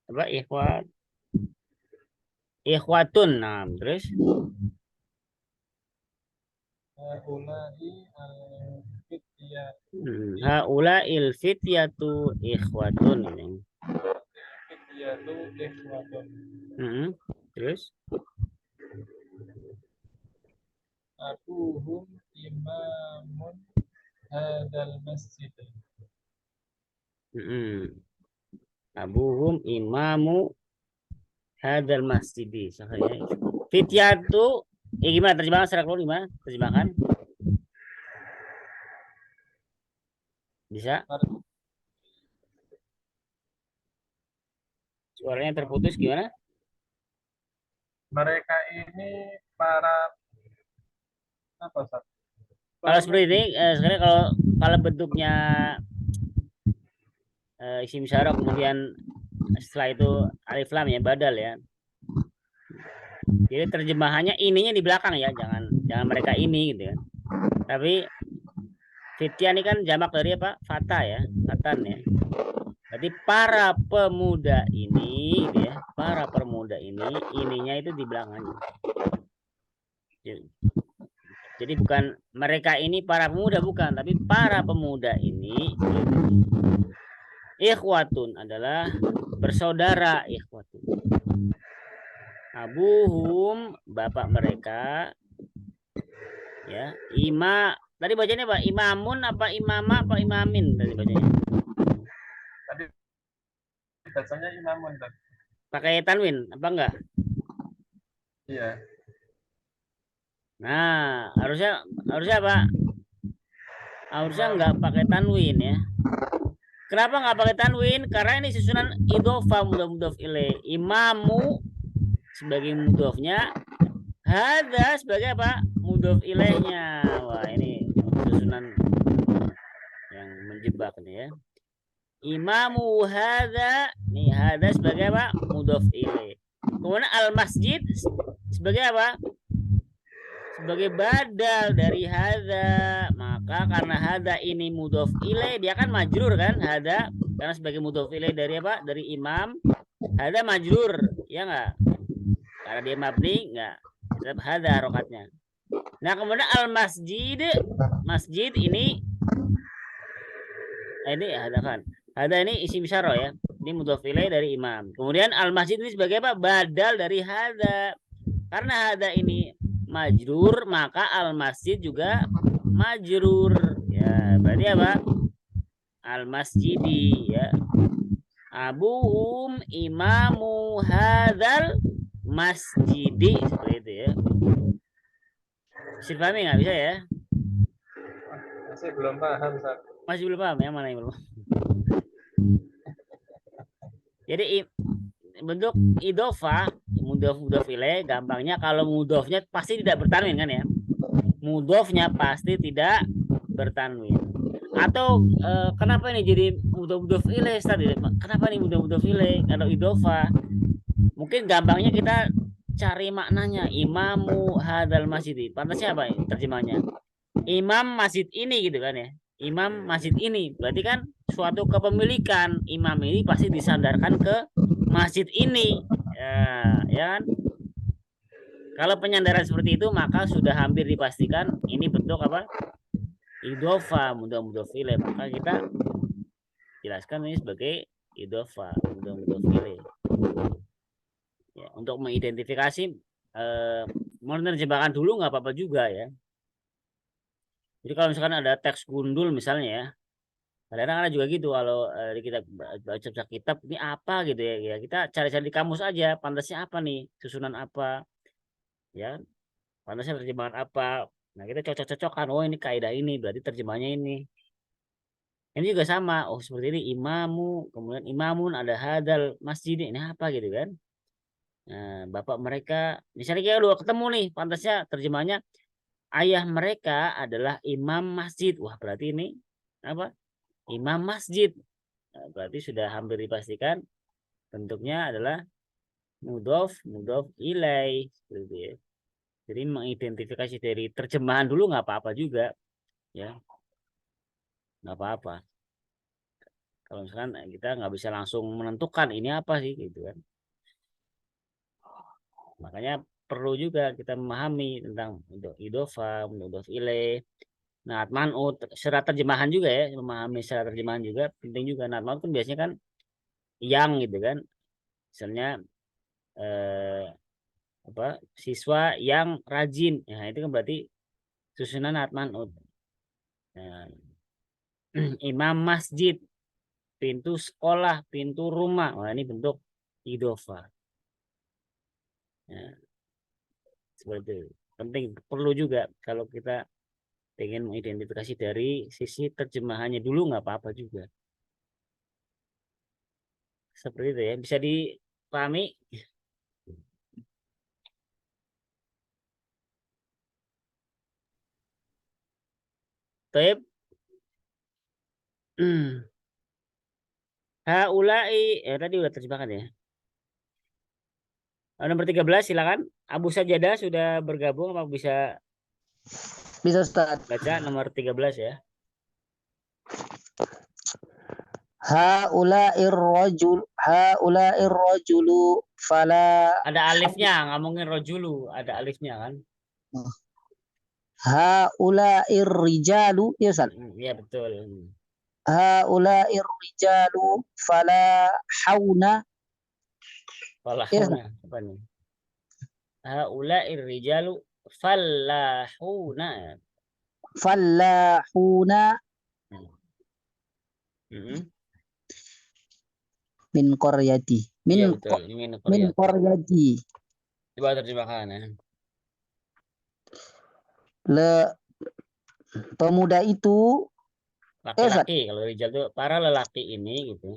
apa ikhwatun. Nah, terus haula'il fityatu ikhwatun. Terus abuhum imamun hadal masjid. Abuhum imamu hadal masjid. Fityatu gimana terjemahan secara keluar gimana? Terjemahkan. Bisa? Suaranya terputus gimana? Mereka ini para apa, Ustaz? Kalau seperti ini, sekarang kalau bentuknya isim isyarah kemudian setelah itu alif lam ya, badal ya. Jadi terjemahannya ininya di belakang ya, jangan mereka ini gitu ya. Tapi fitya ini kan jamak dari apa? Fata ya, fatan ya. Berarti para pemuda ini gitu ya, para pemuda ini ininya itu di belakangnya. Jadi bukan mereka ini para pemuda, bukan, tapi para pemuda ini ikhwatun adalah bersaudara, ikhwatun. Abuhum bapak mereka ya, tadi bacanya apa? Imamun apa imama apa imamin tadi bacanya? Tadi bacanya imamun tadi. Pakai tanwin apa enggak? Iya. Nah, harusnya apa? Harusnya enggak pakai tanwin ya. Kenapa enggak pakai tanwin? Karena ini susunan idhofah mudhof ilaih. Imamu sebagai mudhofnya, hadza sebagai apa? Mudhof ilaihnya. Wah, ini susunan terjebak nih ya. Imamu hadza, nih hadza sebagai apa? Mudhof ilaih. Kemudian al-masjid sebagai apa? Sebagai badal dari hadza. Maka karena hadza ini mudhof ilaih, dia kan majrur kan hadza, karena sebagai mudhof ilaih dari apa? Dari imam. Hadza majrur, ya enggak? Karena dia mabni enggak. Tetap hadza harokatnya. Nah, kemudian al-masjid, masjid ini hadza kan. Hadza ini isim isyarah ya. Ini mudhof ilaih dari imam. Kemudian al-masjid ini sebagai apa? Badal dari hadza. Karena hadza ini majrur, maka al-masjid juga majrur. Ya, berarti apa? Al-masjidi ya. Abuhum imamu hadzal masjidi, seperti itu ya. Bisa pahami nggak? Bisa ya? Masih belum paham, Ustaz. Masih belum paham? Yang mana yang belum? Jadi bentuk idhofah, mudhof ilaih, gampangnya kalau mudhofnya pasti tidak bertanwin kan ya? Mudhofnya pasti tidak bertanwin. Atau kenapa ini jadi mudhof ilaih tadi? Kenapa nih mudhof ilaih kalau idhofah? Mungkin gampangnya kita cari maknanya. Imamu hadzal masjid. Pantasnya apa terjemahnya? Imam masjid ini gitu kan ya. Imam masjid ini. Berarti kan suatu kepemilikan. Imam ini pasti disandarkan ke masjid ini. Ya kan? Kalau penyandaran seperti itu maka sudah hampir dipastikan ini bentuk apa? Idhofah, mudhof ilaih. Maka kita jelaskan ini sebagai idhofah, mudhof ilaih. Ya, untuk mengidentifikasi menerjemahkan dulu nggak apa-apa juga ya. Jadi kalau misalkan ada teks gundul misalnya ya, kadang-kadang ada juga gitu kalau kita baca kitab ini apa gitu ya, kita cari-cari di kamus aja, pantasnya apa nih, susunan apa, ya, pantasnya terjemahan apa. Nah kita cocok-cocokkan, oh ini kaidah ini, berarti terjemahnya ini. Ini juga sama, oh seperti ini imamu, kemudian imamun ada hadal masjid, ini apa gitu kan. Nah, bapak mereka, misalnya kita udah ketemu nih, pantasnya terjemahnya ayah mereka adalah imam masjid. Wah, berarti ini apa? Imam masjid. Nah, berarti sudah hampir dipastikan bentuknya adalah mudhof ilaih. Seperti itu. Jadi mengidentifikasi dari terjemahan dulu nggak apa-apa juga, ya, nggak apa-apa. Kalau misalkan kita nggak bisa langsung menentukan ini apa sih, gitu kan. Makanya perlu juga kita memahami tentang idhofah, mudhof ilaih. Nah, man'ut secara terjemahan juga ya, memahami secara terjemahan juga penting juga. Nah, man'ut kan biasanya kan yang gitu kan. Misalnya siswa yang rajin. Nah, itu kan berarti susunan man'ut. Nah, imam masjid, pintu sekolah, pintu rumah. Wah, ini bentuk idhofah. Nah, seperti itu. Penting, perlu juga kalau kita pengen mengidentifikasi dari sisi terjemahannya dulu nggak apa-apa juga. Seperti itu ya, bisa dipahami. Taib. Haulai, tadi udah terjemahkan ya. Nomor 13 silakan. Abu Sajadah sudah bergabung, apa bisa Ustaz. baca nomor 13 ya. Haula'ir rajulu fala Ada alifnya, ngomongin rojulu, ada alifnya kan. haula'ir rijalu, ya Ustaz. Iya betul. Haula'ir rijalu fala hauna. Falahuna apa nih? Haula'ir rijalu fallahuna. Fallahuna min qaryati. Iya betul. Min qaryati. Coba terjemahkan ya. Pemuda itu laki-laki, kalau rijal itu para lelaki ini gitu.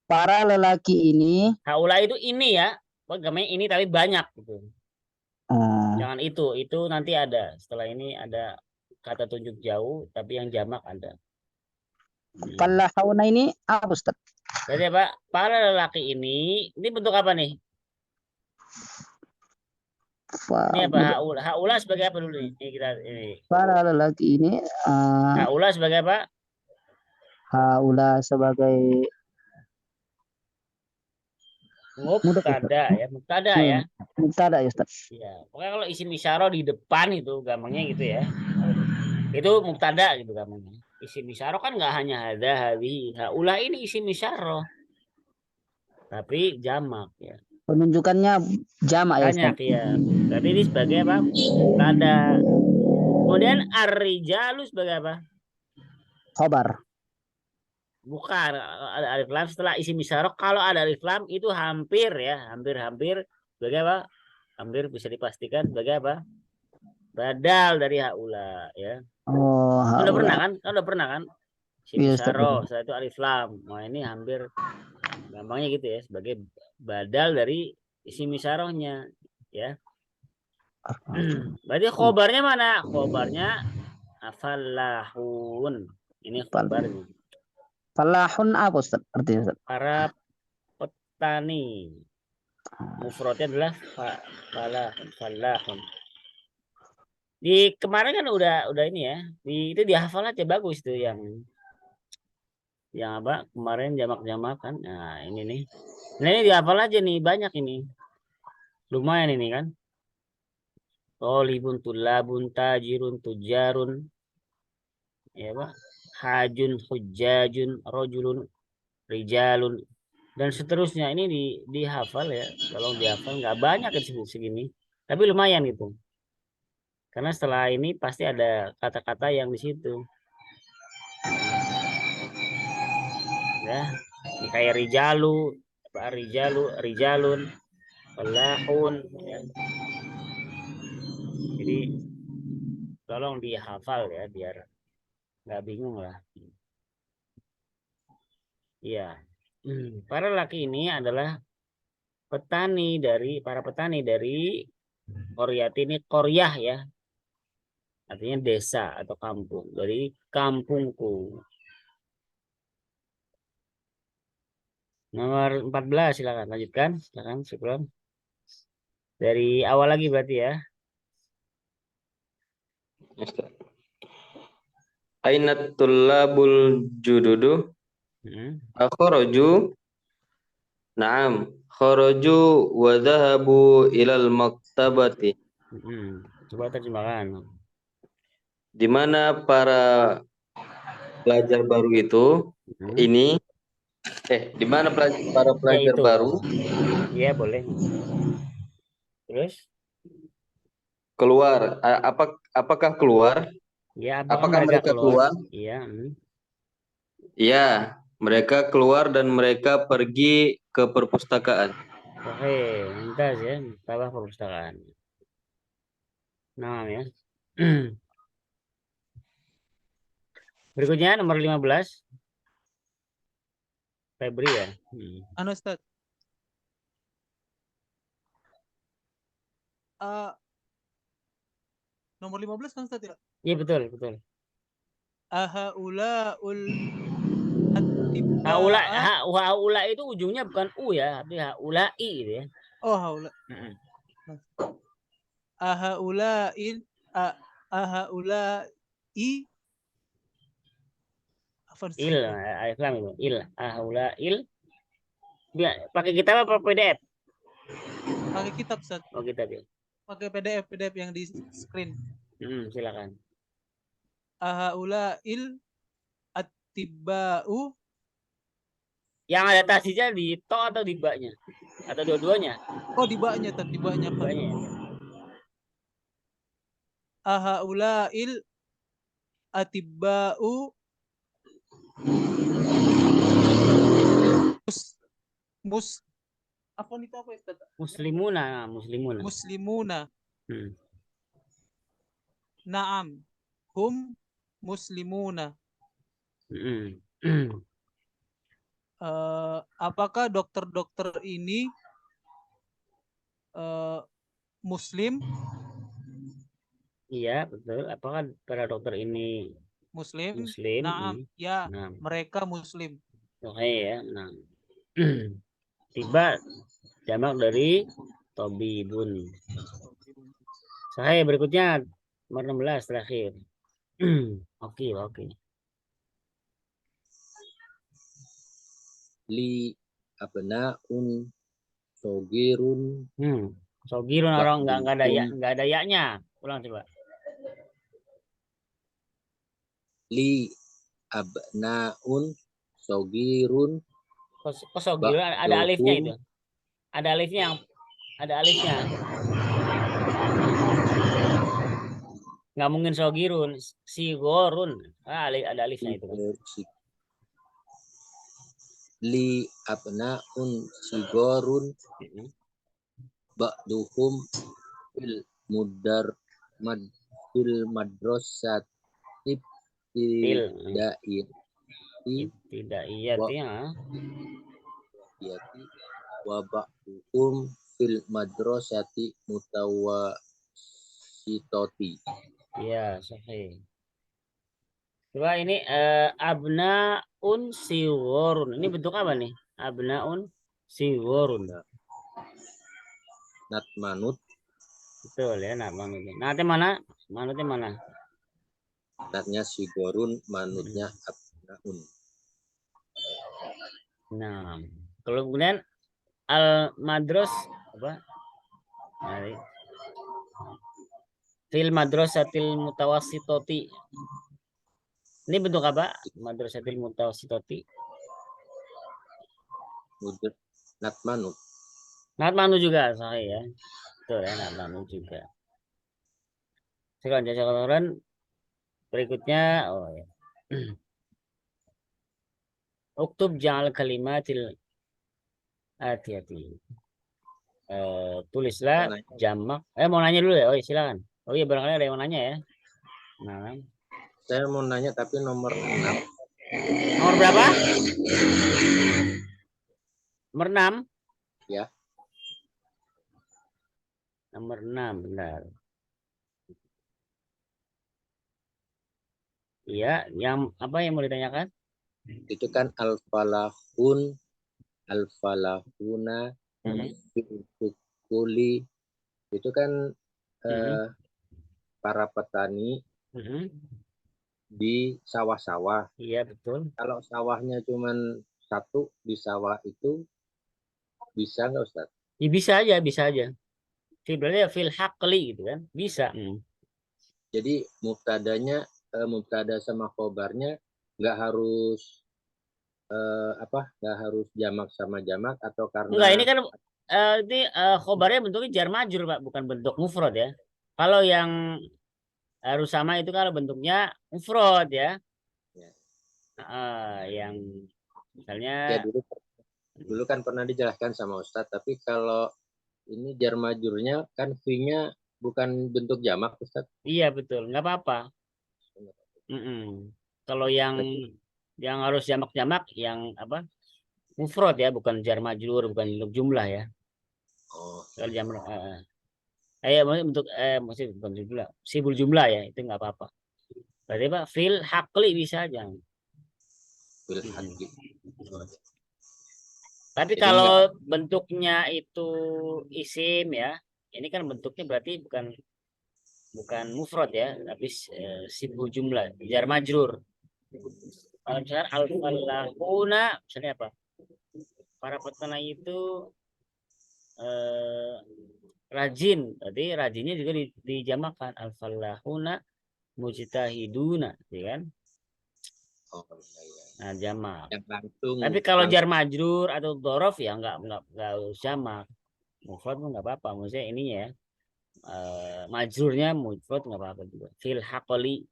Para lelaki ini. Haula itu ini ya. Gamanya ini tapi banyak gitu. Jangan itu nanti ada. Setelah ini ada kata tunjuk jauh tapi yang jamak ada. Falahuna ini apa Ustaz? Jadi apa? Para lelaki ini bentuk apa nih? Ini apa? Haula. Haula sebagai apa dulu nih? Ini kita ini. Para lelaki ini Haula sebagai apa? haula sebagai Mubtada ya, mubtada ya. mubtada ya Ustaz. Iya. Pokoknya kalau isim isyarah di depan itu gampangnya gitu ya. Itu mubtada gitu gampangnya. Isim isyarah kan nggak hanya ada, hadhi, haula ini isim isyarah. Tapi jamak ya. Penunjukannya jamak ya Banyak Ustaz. ya. Berarti ini sebagai apa? Mubtada. Kemudian ar-rijalu sebagai apa? Khobar. Bukan ada alif lam setelah isim isyarah. Kalau ada alif lam itu hampir ya, hampir sebagai apa? Hampir bisa dipastikan sebagai apa? Badal dari haula ya. Oh, Udah pernah haula. kan? Udah pernah kan? Isim Iya Ustaz. isyarah, setelah itu alif lam. Nah, ini hampir gampangnya gitu ya, sebagai badal dari isim isyarahnya ya. Berarti khobarnya mana? Khobarnya afallahun. Ini khobarnya. Falahun apa Ustaz? Artinya Ustaz. Para petani. Mufradnya adalah falahun. Di kemarin kan udah ini ya. Itu dihafal aja bagus tuh yang apa? Kemarin jamak-jamak kan. Nah, ini nih. Nah, ini dihafal aja nih, banyak ini. Lumayan ini kan. Tolibun, tulabun, tajirun, tujarun. Ya, Pak. Hajun, hujjajun, rojulun, rijalun, dan seterusnya. Ini dihafal ya. Kalau dihafal nggak banyak segini, tapi lumayan gitu. Karena setelah ini pasti ada kata-kata yang di situ. Ya, ini kayak rijalu, rijalun, falahun. Ya. Jadi tolong dihafal ya biar nggak bingung lah. Iya. Para laki ini adalah para petani dari Koryat ini koryah ya. Artinya desa atau kampung. Dari kampungku. Nomor 14 silakan lanjutkan. Silakan sebelum. Dari awal lagi berarti ya. Ainat tullabul jududu akhraju. Naam, kharaju wa dhahabu ilal maktabati. Coba terjemahkan. Di mana para pelajar baru itu ini di mana para pelajar Ya, baru iya boleh. Terus keluar, apakah keluar? ya, Apakah mereka keluar? Iya. Iya, mereka keluar dan mereka pergi ke perpustakaan. Oke, mumtaz ya, tambah perpustakaan. Nah ya. Berikutnya nomor 15. Febri ya. Anu Ustaz. Nomor 15 kan Ustaz ya? Iya betul. Ahaulaul Haula itu ujungnya bukan u ya, tapi haulai gitu ya. Oh, haula. Ahaulail Alif lam itu. Ahaulail. Pakai kitab apa PDF? Pakai kitab Ustaz. Oh, kitab ya. Pakai PDF yang di screen. Silakan. Ahaulail attiba'u. Yang ada tasnya di to atau di baknya? Atau dua-duanya? Oh, di baknya Ustaz, di baknya. Ya. Ahaulail attiba'u apa itu apa Ustaz? Muslimuna. Naam, hum muslimuna. Apakah dokter-dokter ini muslim? Iya betul. Apakah para dokter ini Muslim. Muslim. Naam, ya, Nah, mereka Muslim. oke ya. Nah. Tiba jamak dari tobibun. Saya berikutnya nomor 16 terakhir. Oke, oke. Li abnaun sogirun Sogirun orang nggak ada ya, ba'duhum nggak ada yaknya. Ulang coba. li abnaun sogirun Kok sogirun ada alifnya itu. ba'duhum Ada alifnya yang ada alifnya. Nggak mungkin sogirun, sigorun. Ada alifnya itu kan. li abnaun sigorun ba'duhum fil fil madrasati Til. tidak Iya, wa ya. yati wa ba'duhum fil madrasati mutawasitoti. Iya, sahih. Coba ini abnaun siworun. Ini bentuk apa nih? Abnaun siworun. Nat manut, Betul ya, nah manutnya. Nanti mana? Manutnya mana? natnya sigorun, manutnya abnaun. Nah, kalau kemudian al madros apa? Nah, fil madrasatil mutawassitoti. Ini bentuk apa? Madrasatil mutawassitoti. Nat manut. Nat manu juga sahih ya. Betul ya, nat manu juga. Sekarang berikutnya, oh ya. Uktub ja'al kalimatil hati-hati. Tulislah jamak. Mau nanya dulu ya? Oh iya, silakan. Oh iya, barangkali ada yang mau nanya ya. Nah, Saya mau nanya tapi nomor 6. nomor berapa? Nomor 6? Ya. Nomor 6, benar. Iya, yang apa yang mau ditanyakan? Itu kan alfalahuna kuli itu kan para petani di sawah-sawah. Iya, betul. Kalau sawahnya cuman satu di sawah itu bisa nggak Ustaz? Ya, bisa aja. Berarti fil haqli gitu kan? Bisa. Jadi mubtada sama khobarnya nggak harus nggak harus jamak sama jamak atau karena Enggak, ini kan khobarnya bentuknya jar majrur, Pak, bukan bentuk mufrad ya. Kalau yang harus sama itu kalau bentuknya mufrad ya. Yang misalnya ya dulu kan pernah dijelaskan sama Ustadz, tapi kalau ini jar majurnya kan fi-nya bukan bentuk jamak Ustadz. iya betul, nggak apa-apa. Kalau yang harus jamak-jamak yang apa? Mufrad ya, bukan jar majrur, bukan bentuk jumlah ya. Oh. Kalau jamak bentuk maksudnya bukan jumlah, sibul jumlah ya, itu nggak apa-apa. Berarti Pak, fil haqli bisa aja. Fil haqli. Tapi jadi kalau bentuknya itu isim ya, ini kan bentuknya berarti bukan mufrad ya, tapi sibul jumlah, jar majrur. Kalau misalnya al-falahuna, misalnya apa? Para petani itu rajin, tadi rajinnya juga dijamakan al-falahuna mujtahiduna, ya kan? Oh, iya. Nah, jamak. Langsung, tapi kalau jar majrur atau dhorof ya nggak harus jamak. Mufrad pun nggak apa-apa, maksudnya ininya ya. Majrurnya mufrad nggak apa-apa juga. Fil haqli.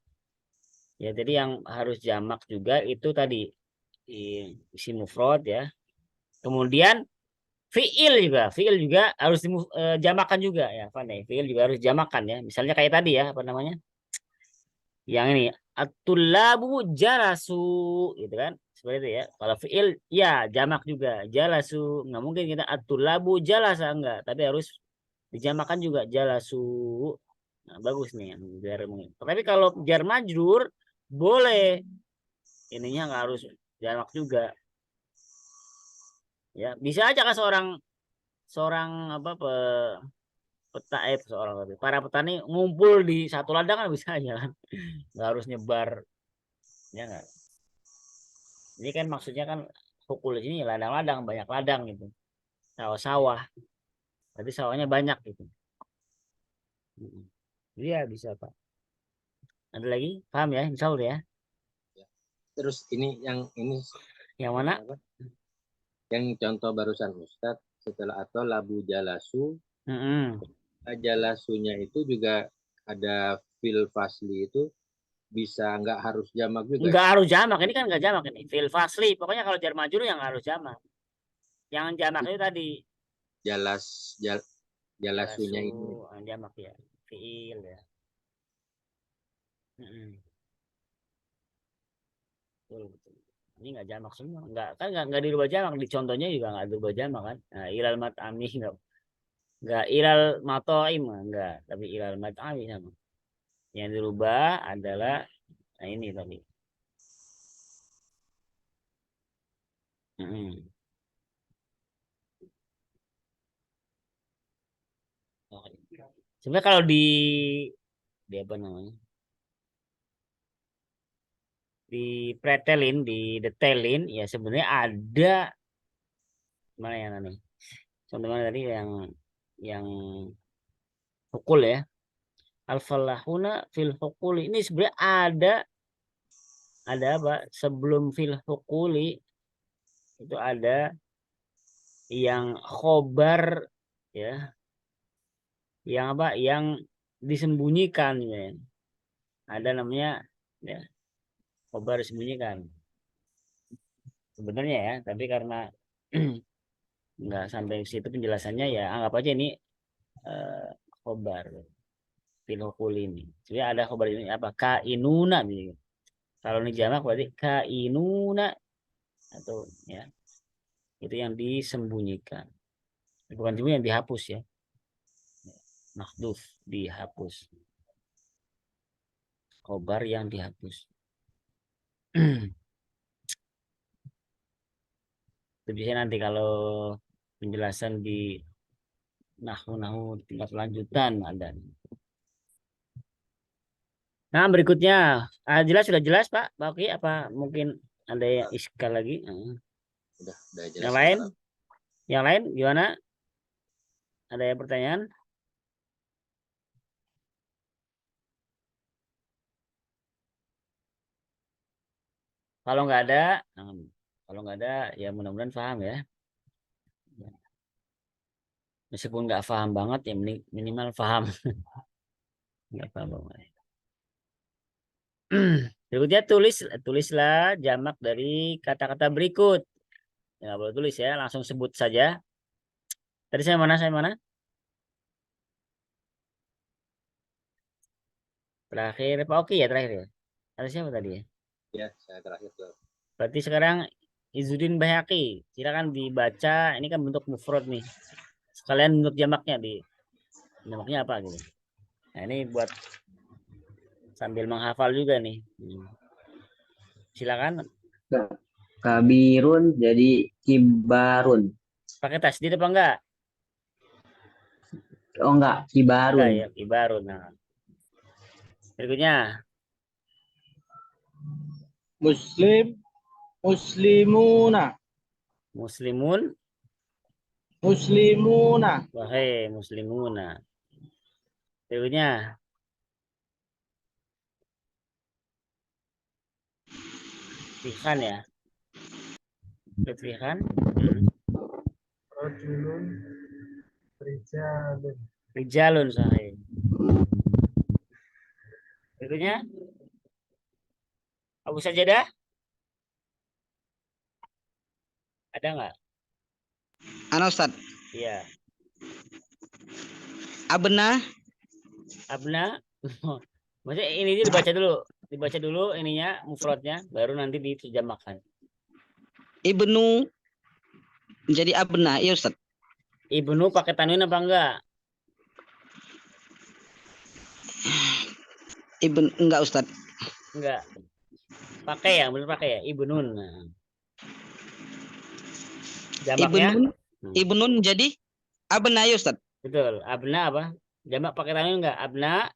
Ya, jadi yang harus jamak juga itu tadi isi mufrad ya. Kemudian fiil juga harus jamakan juga ya, pandai. Fiil juga harus jamakan ya. Misalnya kayak tadi ya, apa namanya? Yang ini at-tullabu jalasu gitu kan. Seperti itu ya. Kalau fiil ya jamak juga, jalasu. Nggak mungkin kita at-tullabu jalasa, enggak, tapi harus dijamakan juga jalasu. Nah, bagus nih yang biar mungkin. Tapi kalau jar majrur boleh. Ininya nggak harus jamak juga. Ya, bisa aja kan seorang apa para petani ngumpul di satu ladang kan bisa aja kan. Nggak harus nyebar, ya nggak. Ini kan maksudnya kan hukul di sini ladang-ladang, banyak ladang gitu. Sawah-sawah. Berarti sawahnya banyak gitu. Iya bisa Pak. Ada lagi? Paham ya? Insya Allah ya. Terus ini Yang mana? apa? Yang contoh barusan Ustadz, setelah atau labu jalasu, jalasunya itu juga ada fil fasli itu bisa nggak harus jamak juga. Nggak harus jamak. Ini kan nggak jamak ini. Fil fasli. Pokoknya kalau jar majrur yang harus jamak. Yang jamak itu tadi. Jalasunya Jalasu, ini. jamak ya. Fiil ya. Betul. Ini nggak jamak semua. Nggak dirubah jamak. Di contohnya juga nggak dirubah jamak kan. Nah, ilal mat'ami nggak ilal matoim nggak. Tapi ilal mat'ami sama. Yang dirubah adalah nah ini tadi. Sebenarnya kalau di apa namanya? Dipretelin, didetailin ya sebenarnya ada mana yang nih? Contoh mana tadi yang hukul ya. Al-falahuna fil hukuli ini sebenarnya ada apa? Sebelum fil hukuli itu ada yang khobar ya. Yang apa? Yang disembunyikan ya. Ada namanya ya khobar disembunyikan. Sebenarnya ya, tapi karena nggak sampai ke situ penjelasannya ya anggap aja ini khobar fil hukuli ini. Jadi ada khobar ini apa? Kainuna gitu. Kalau ini jamak berarti kainuna atau ya itu yang disembunyikan. Bukan cuma yang dihapus ya. Makhduf dihapus. Khobar yang dihapus. Itu biasanya nanti kalau penjelasan di nahu tingkat lanjutan ada. Nah berikutnya sudah jelas Pak Oke apa mungkin ada yang iskal lagi? Udah jelas. Yang lain gimana? Ada yang pertanyaan? Kalau nggak ada ya mudah-mudahan paham ya. Meskipun nggak paham banget ya minimal paham. Nggak paham banget. Berikutnya tulislah jamak dari kata-kata berikut. Ya, nggak boleh tulis ya, langsung sebut saja. Tadi saya mana? Terakhir Pak Oki ya terakhir ya. Ada siapa tadi ya? Ya, saya terakhir tuh. Berarti sekarang Izzuddin Bayhaqi. Silakan dibaca. Ini kan bentuk mufrad nih. Sekalian bentuk jamaknya jamaknya apa gitu. Nah ini buat sambil menghafal juga nih. Silakan. Kabirun jadi kibarun. Pakai tasdid apa enggak? Oh enggak, kibarun. Enggak ya, kibarun. Nah. Berikutnya. Muslimuna. Wahai muslimuna. Berikutnya. Fihan ya. Fihan. Rajulun Rijalun sahih. Berikutnya. Abu Sajadah. Ada nggak? Ana Ustaz. Iya. Abna. Maksudnya ini dibaca dulu ininya mufradnya baru nanti diterjemahkan. Ibnu menjadi abna, iya Ustaz. Ibnu pakai tanwin apa enggak? Enggak Ustaz. Enggak. Pakai ya, bener pakai ya. Ibnun. Nah. Jamaknya, Ibnun jadi abna ya Ustaz? betul. Abna apa? Jamak pakai tanwin enggak? Abna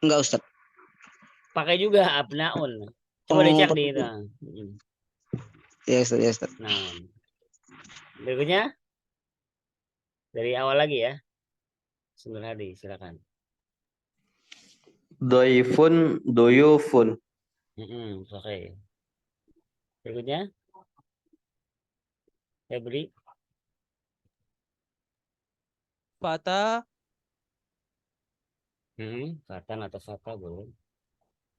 Enggak Ustaz. pakai juga abnaun. Coba Oh, dicek di pakai. itu. Ya Ustaz, ya Ustaz. Nah, berikutnya dari awal lagi ya. Sebentar Hadi, silakan. Doifun, doyufun. Oke. Berikutnya, Febri. Fata, Fatan atau fata boleh.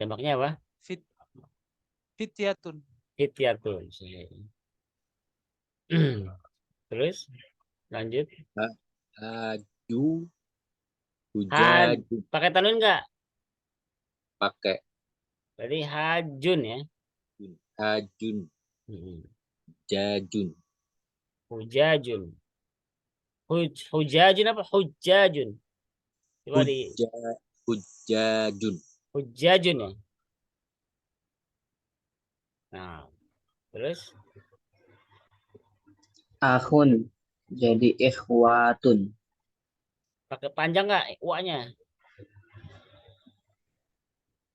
Jamaknya apa? fit, fityatun. Fityatun. Terus lanjut. Haju, Had. hujaju, Pakai tanwin enggak? pakai Berarti hajun ya. hajun, Hmm. jajun, Hujajun. Hujajun apa? Hujajun. Coba di hujajun, hujajun ya. Nah, terus Akhun jadi ikhwatun. pakai panjang nggak wa-nya?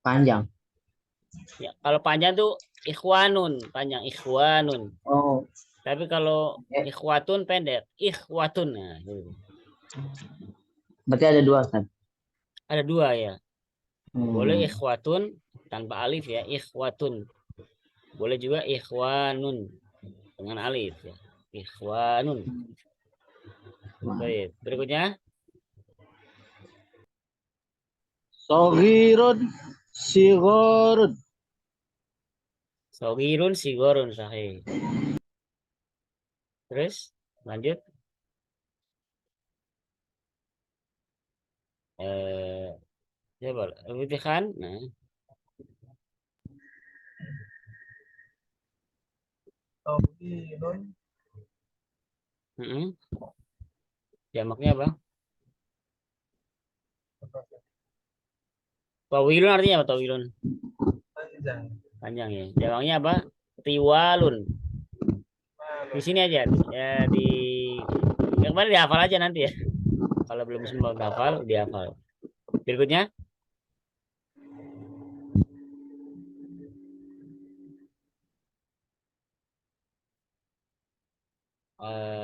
Panjang. Ya, kalau panjang tuh ikhwanun, panjang ikhwanun. Oh, Tapi kalau ikhwatun pendek, ikhwatun. Nah, gitu. berarti ada dua kan? Ada dua ya. Boleh Hmm. ikhwatun tanpa alif ya, ikhwatun. Boleh juga ikhwanun dengan alif ya. Ikhwanun. Baik, berikutnya Soghirun, sigorun. sogirun sigorun sahih. Terus lanjut. Coba Al-Fatihah. Nah, Tauhidun, jamaknya apa? Tawilun artinya apa tawilun? panjang. Panjang ya. Jamaknya apa? Tiwalun. Di Malun, sini aja ya di yang kemarin dihafal aja nanti ya. Kalau belum sempat hafal, dihafal. Berikutnya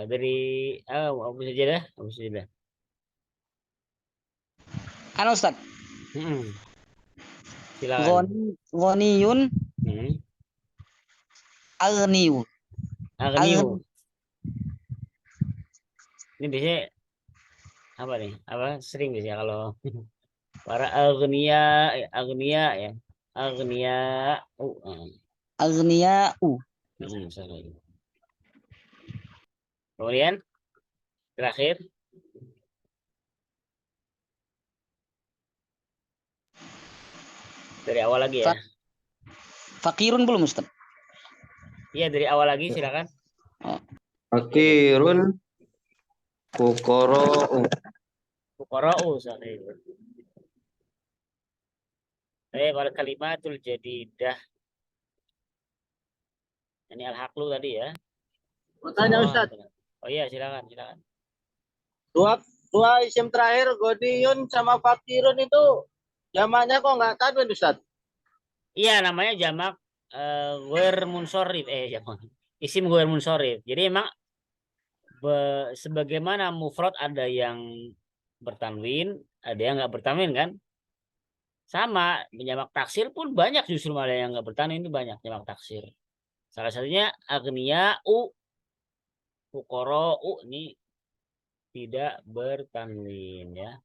dari Abu Sajadah, Abu Sajadah. Anu Ustaz, Silakan. Ghaniyun Agniyu. Agniu. Ini biasanya apa nih? Apa sering biasanya kalau para agnia ya. Agnia. Aghniya'u. Sorry. Kemudian terakhir dari awal lagi ya. Fakirun belum Ustaz? Iya dari awal lagi silakan. Fakirun, fuqara'u. Fuqara'u sahih. Kalau kalimatul jadidah. Ini al-haqlu tadi ya. Tanya Ustaz, Oh iya silakan. dua isim terakhir Godiyun sama Fakirun itu jamaknya kok nggak tanwin Ustaz? Iya namanya jamak ghair munsorif jamak. Isim ghair munsorif. Jadi emang sebagaimana mufrad ada yang bertanwin, ada yang nggak bertanwin kan? Sama, jamak taksir pun banyak justru malah yang nggak bertanwin itu banyak jamak taksir. Salah satunya aghniya'u, fuqara'u ini tidak bertanwin ya.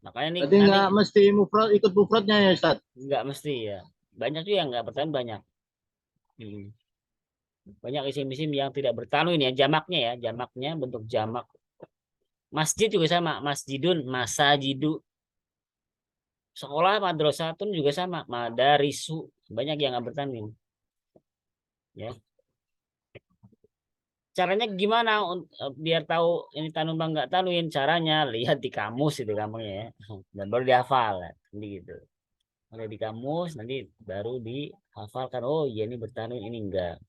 Makanya nih Jadi nggak mesti mufrad ikut mufradnya ya Ustaz? nggak mesti ya. Banyak juga yang nggak bertanwin banyak. Banyak isim-isim yang tidak bertanwin ya jamaknya bentuk jamak. Masjid juga sama, masjidun, masajidu. Sekolah madrasatun juga sama, madarisu. Banyak yang nggak bertanwin. Ya. Caranya gimana biar tahu ini tanwin bang nggak tanwin? Caranya lihat di kamus itu gampangnya ya. Dan baru dihafal gitu. ada di kamus, nanti baru dihafalkan. Oh iya ini bertanwin, ini enggak.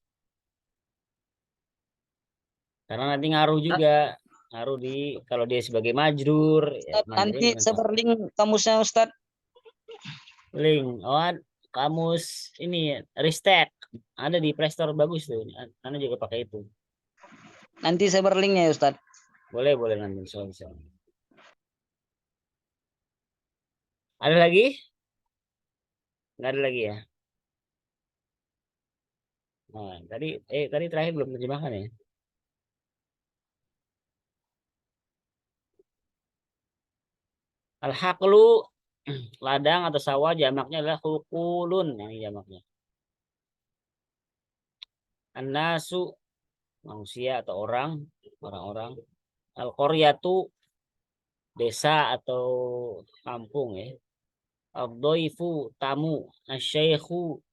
Karena nanti ngaruh juga, ngaruh di kalau dia sebagai majrur, ya, Ustaz, majrurnya nanti dengan sebar link kamusnya Ustaz. link. Oh, kamus ini Ristek ada di Play Store, bagus tuh. Anda juga pakai itu. Nanti sebar linknya ya Ustaz. Boleh nanti soal. Ada lagi? Nggak ada lagi ya? Nah, tadi terakhir belum terjemahkan ya. Al-haqlu ladang atau sawah, jamaknya adalah hukulun, ini jamaknya. An-nasu manusia atau orang-orang. Al-qaryatu desa atau kampung ya. Ad-dhaifu tamu. Asy-syaikhu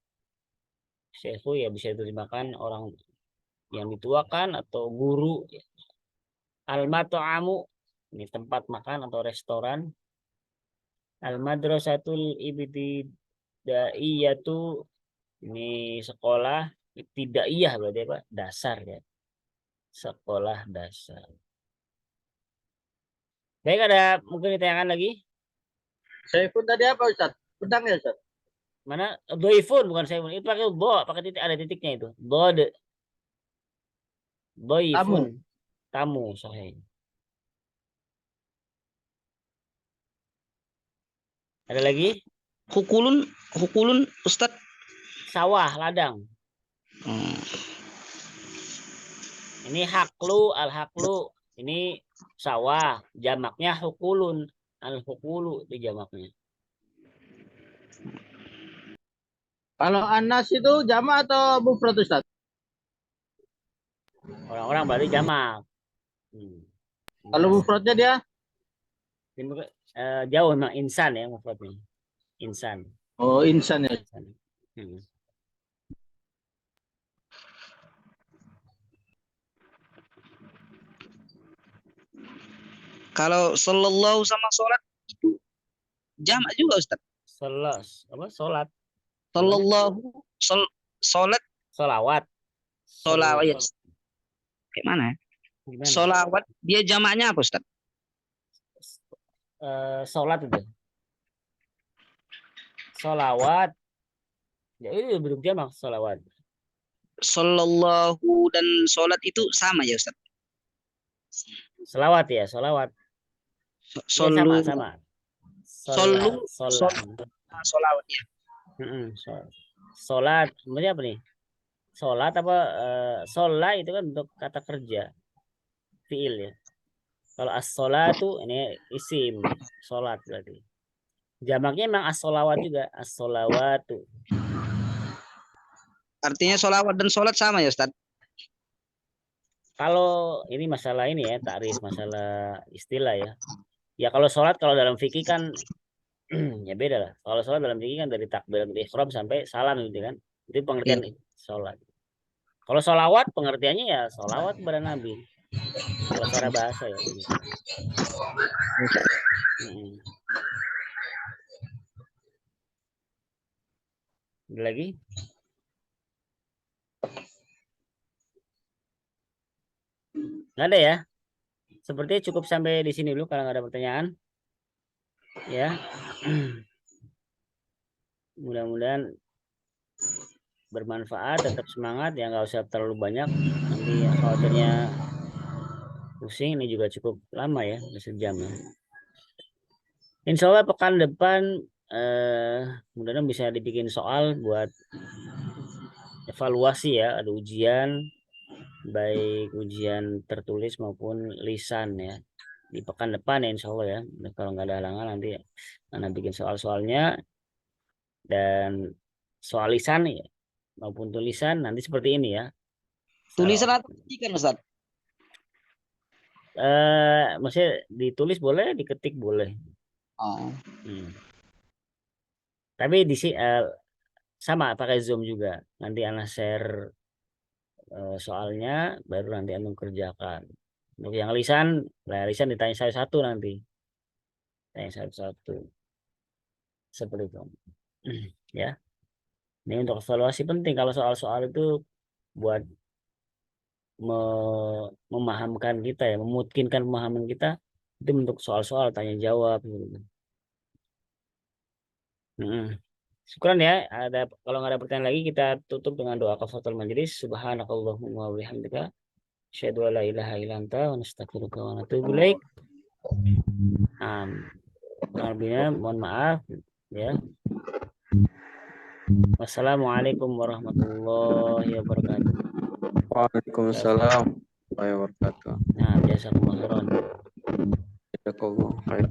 ya bisa diterjemahkan orang yang dituakan atau guru. Al-mat'amu ini tempat makan atau restoran. Al-madrasatul ibtidaiyatu ini sekolah ibtidaiyah berarti apa? Dasar ya. Sekolah dasar. Baik, ada mungkin ditanyakan lagi? Saifun tadi apa Ustaz? Pedang ya Ustaz? Mana? Doifun bukan saya. Itu pakai do, pakai titik, ada titiknya itu. Dode. Doifun. Tamu sahih. Ada lagi? Hukulun Ustaz. Sawah, ladang. Ini haklu, al-haklu. Ini sawah. Jamaknya hukulun. Al-hukulu itu jamaknya. Kalau anas itu jamak atau mufrad Ustaz? Orang-orang berarti jamak. Kalau mufradnya dia? Jauh memang insan ya mufradnya. Insan. Oh, insan ya. Insan. Kalau sallallahu sama sholat itu jamak juga Ustaz. Sholat. Sallallahu sholat Sholawat. sholawat ya. Kayak mana ya? Gimana? Sholawat dia jamaknya apa Ustaz? Sholat itu. Sholawat. Ya ini bentuk jamak sholawat. Sallallahu dan sholat itu sama ya Ustaz? Selawat ya, sholawat. Solu Ya, sama. Sholawat ya. Sholat, sebenarnya apa nih? Sholat apa? Sholat itu kan untuk kata kerja, fiil ya. Kalau as-sholatu ini isim, sholat berarti. Jamaknya memang as-sholawat juga, as-sholawatu. Artinya sholawat dan sholat sama ya Ustaz? Kalau ini masalah ini ya, takrif, masalah istilah ya. Ya kalau sholat, kalau dalam fikih kan ya beda lah. Kalau sholat dalam fikih kan dari takbiratul ihram sampai salam gitu kan. Itu pengertian sholat. Kalau sholawat pengertiannya ya sholawat kepada Nabi. Kalau secara bahasa ya. Ada lagi? Nggak ada ya? Sepertinya cukup sampai di sini dulu kalau nggak ada pertanyaan. Ya. Mudah-mudahan bermanfaat, tetap semangat ya, nggak usah terlalu banyak. Nanti khawatirnya pusing, ini juga cukup lama ya, sejam ya. Insya Allah pekan depan mudah-mudahan bisa dibikin soal buat evaluasi ya, ada ujian baik ujian tertulis maupun lisan ya di pekan depan ya insya Allah ya. Nah, kalau nggak ada halangan nanti Anda bikin soal-soalnya, dan soal lisan ya maupun tulisan nanti seperti ini ya. Tulisan atau ketikan Ustaz? Maksudnya ditulis boleh, diketik boleh. Oh. Tapi di sini sama pakai Zoom juga. Nanti Anda share soalnya, baru nanti Anda kerjakan. Untuk yang lisan ditanya saya satu nanti. Tanya satu-satu. Seperti itu. Ya, ini untuk evaluasi penting kalau soal-soal itu buat memahamkan kita ya, memungkinkan pemahaman kita itu bentuk soal-soal tanya jawab gitu. Syukran ya. Kalau nggak ada pertanyaan lagi kita tutup dengan doa kafaratul majelis. Subhanakallahumma wa bihamdika asyhadu an la ilaha illa anta wa nastaghfiruka wa natubu ilaik. Mohon maaf ya. Wassalamualaikum warahmatullahi wabarakatuh. Waalaikumsalam warahmatullahi wabarakatuh. Nah, jazakumullah khairan. Jazakallahu khairan.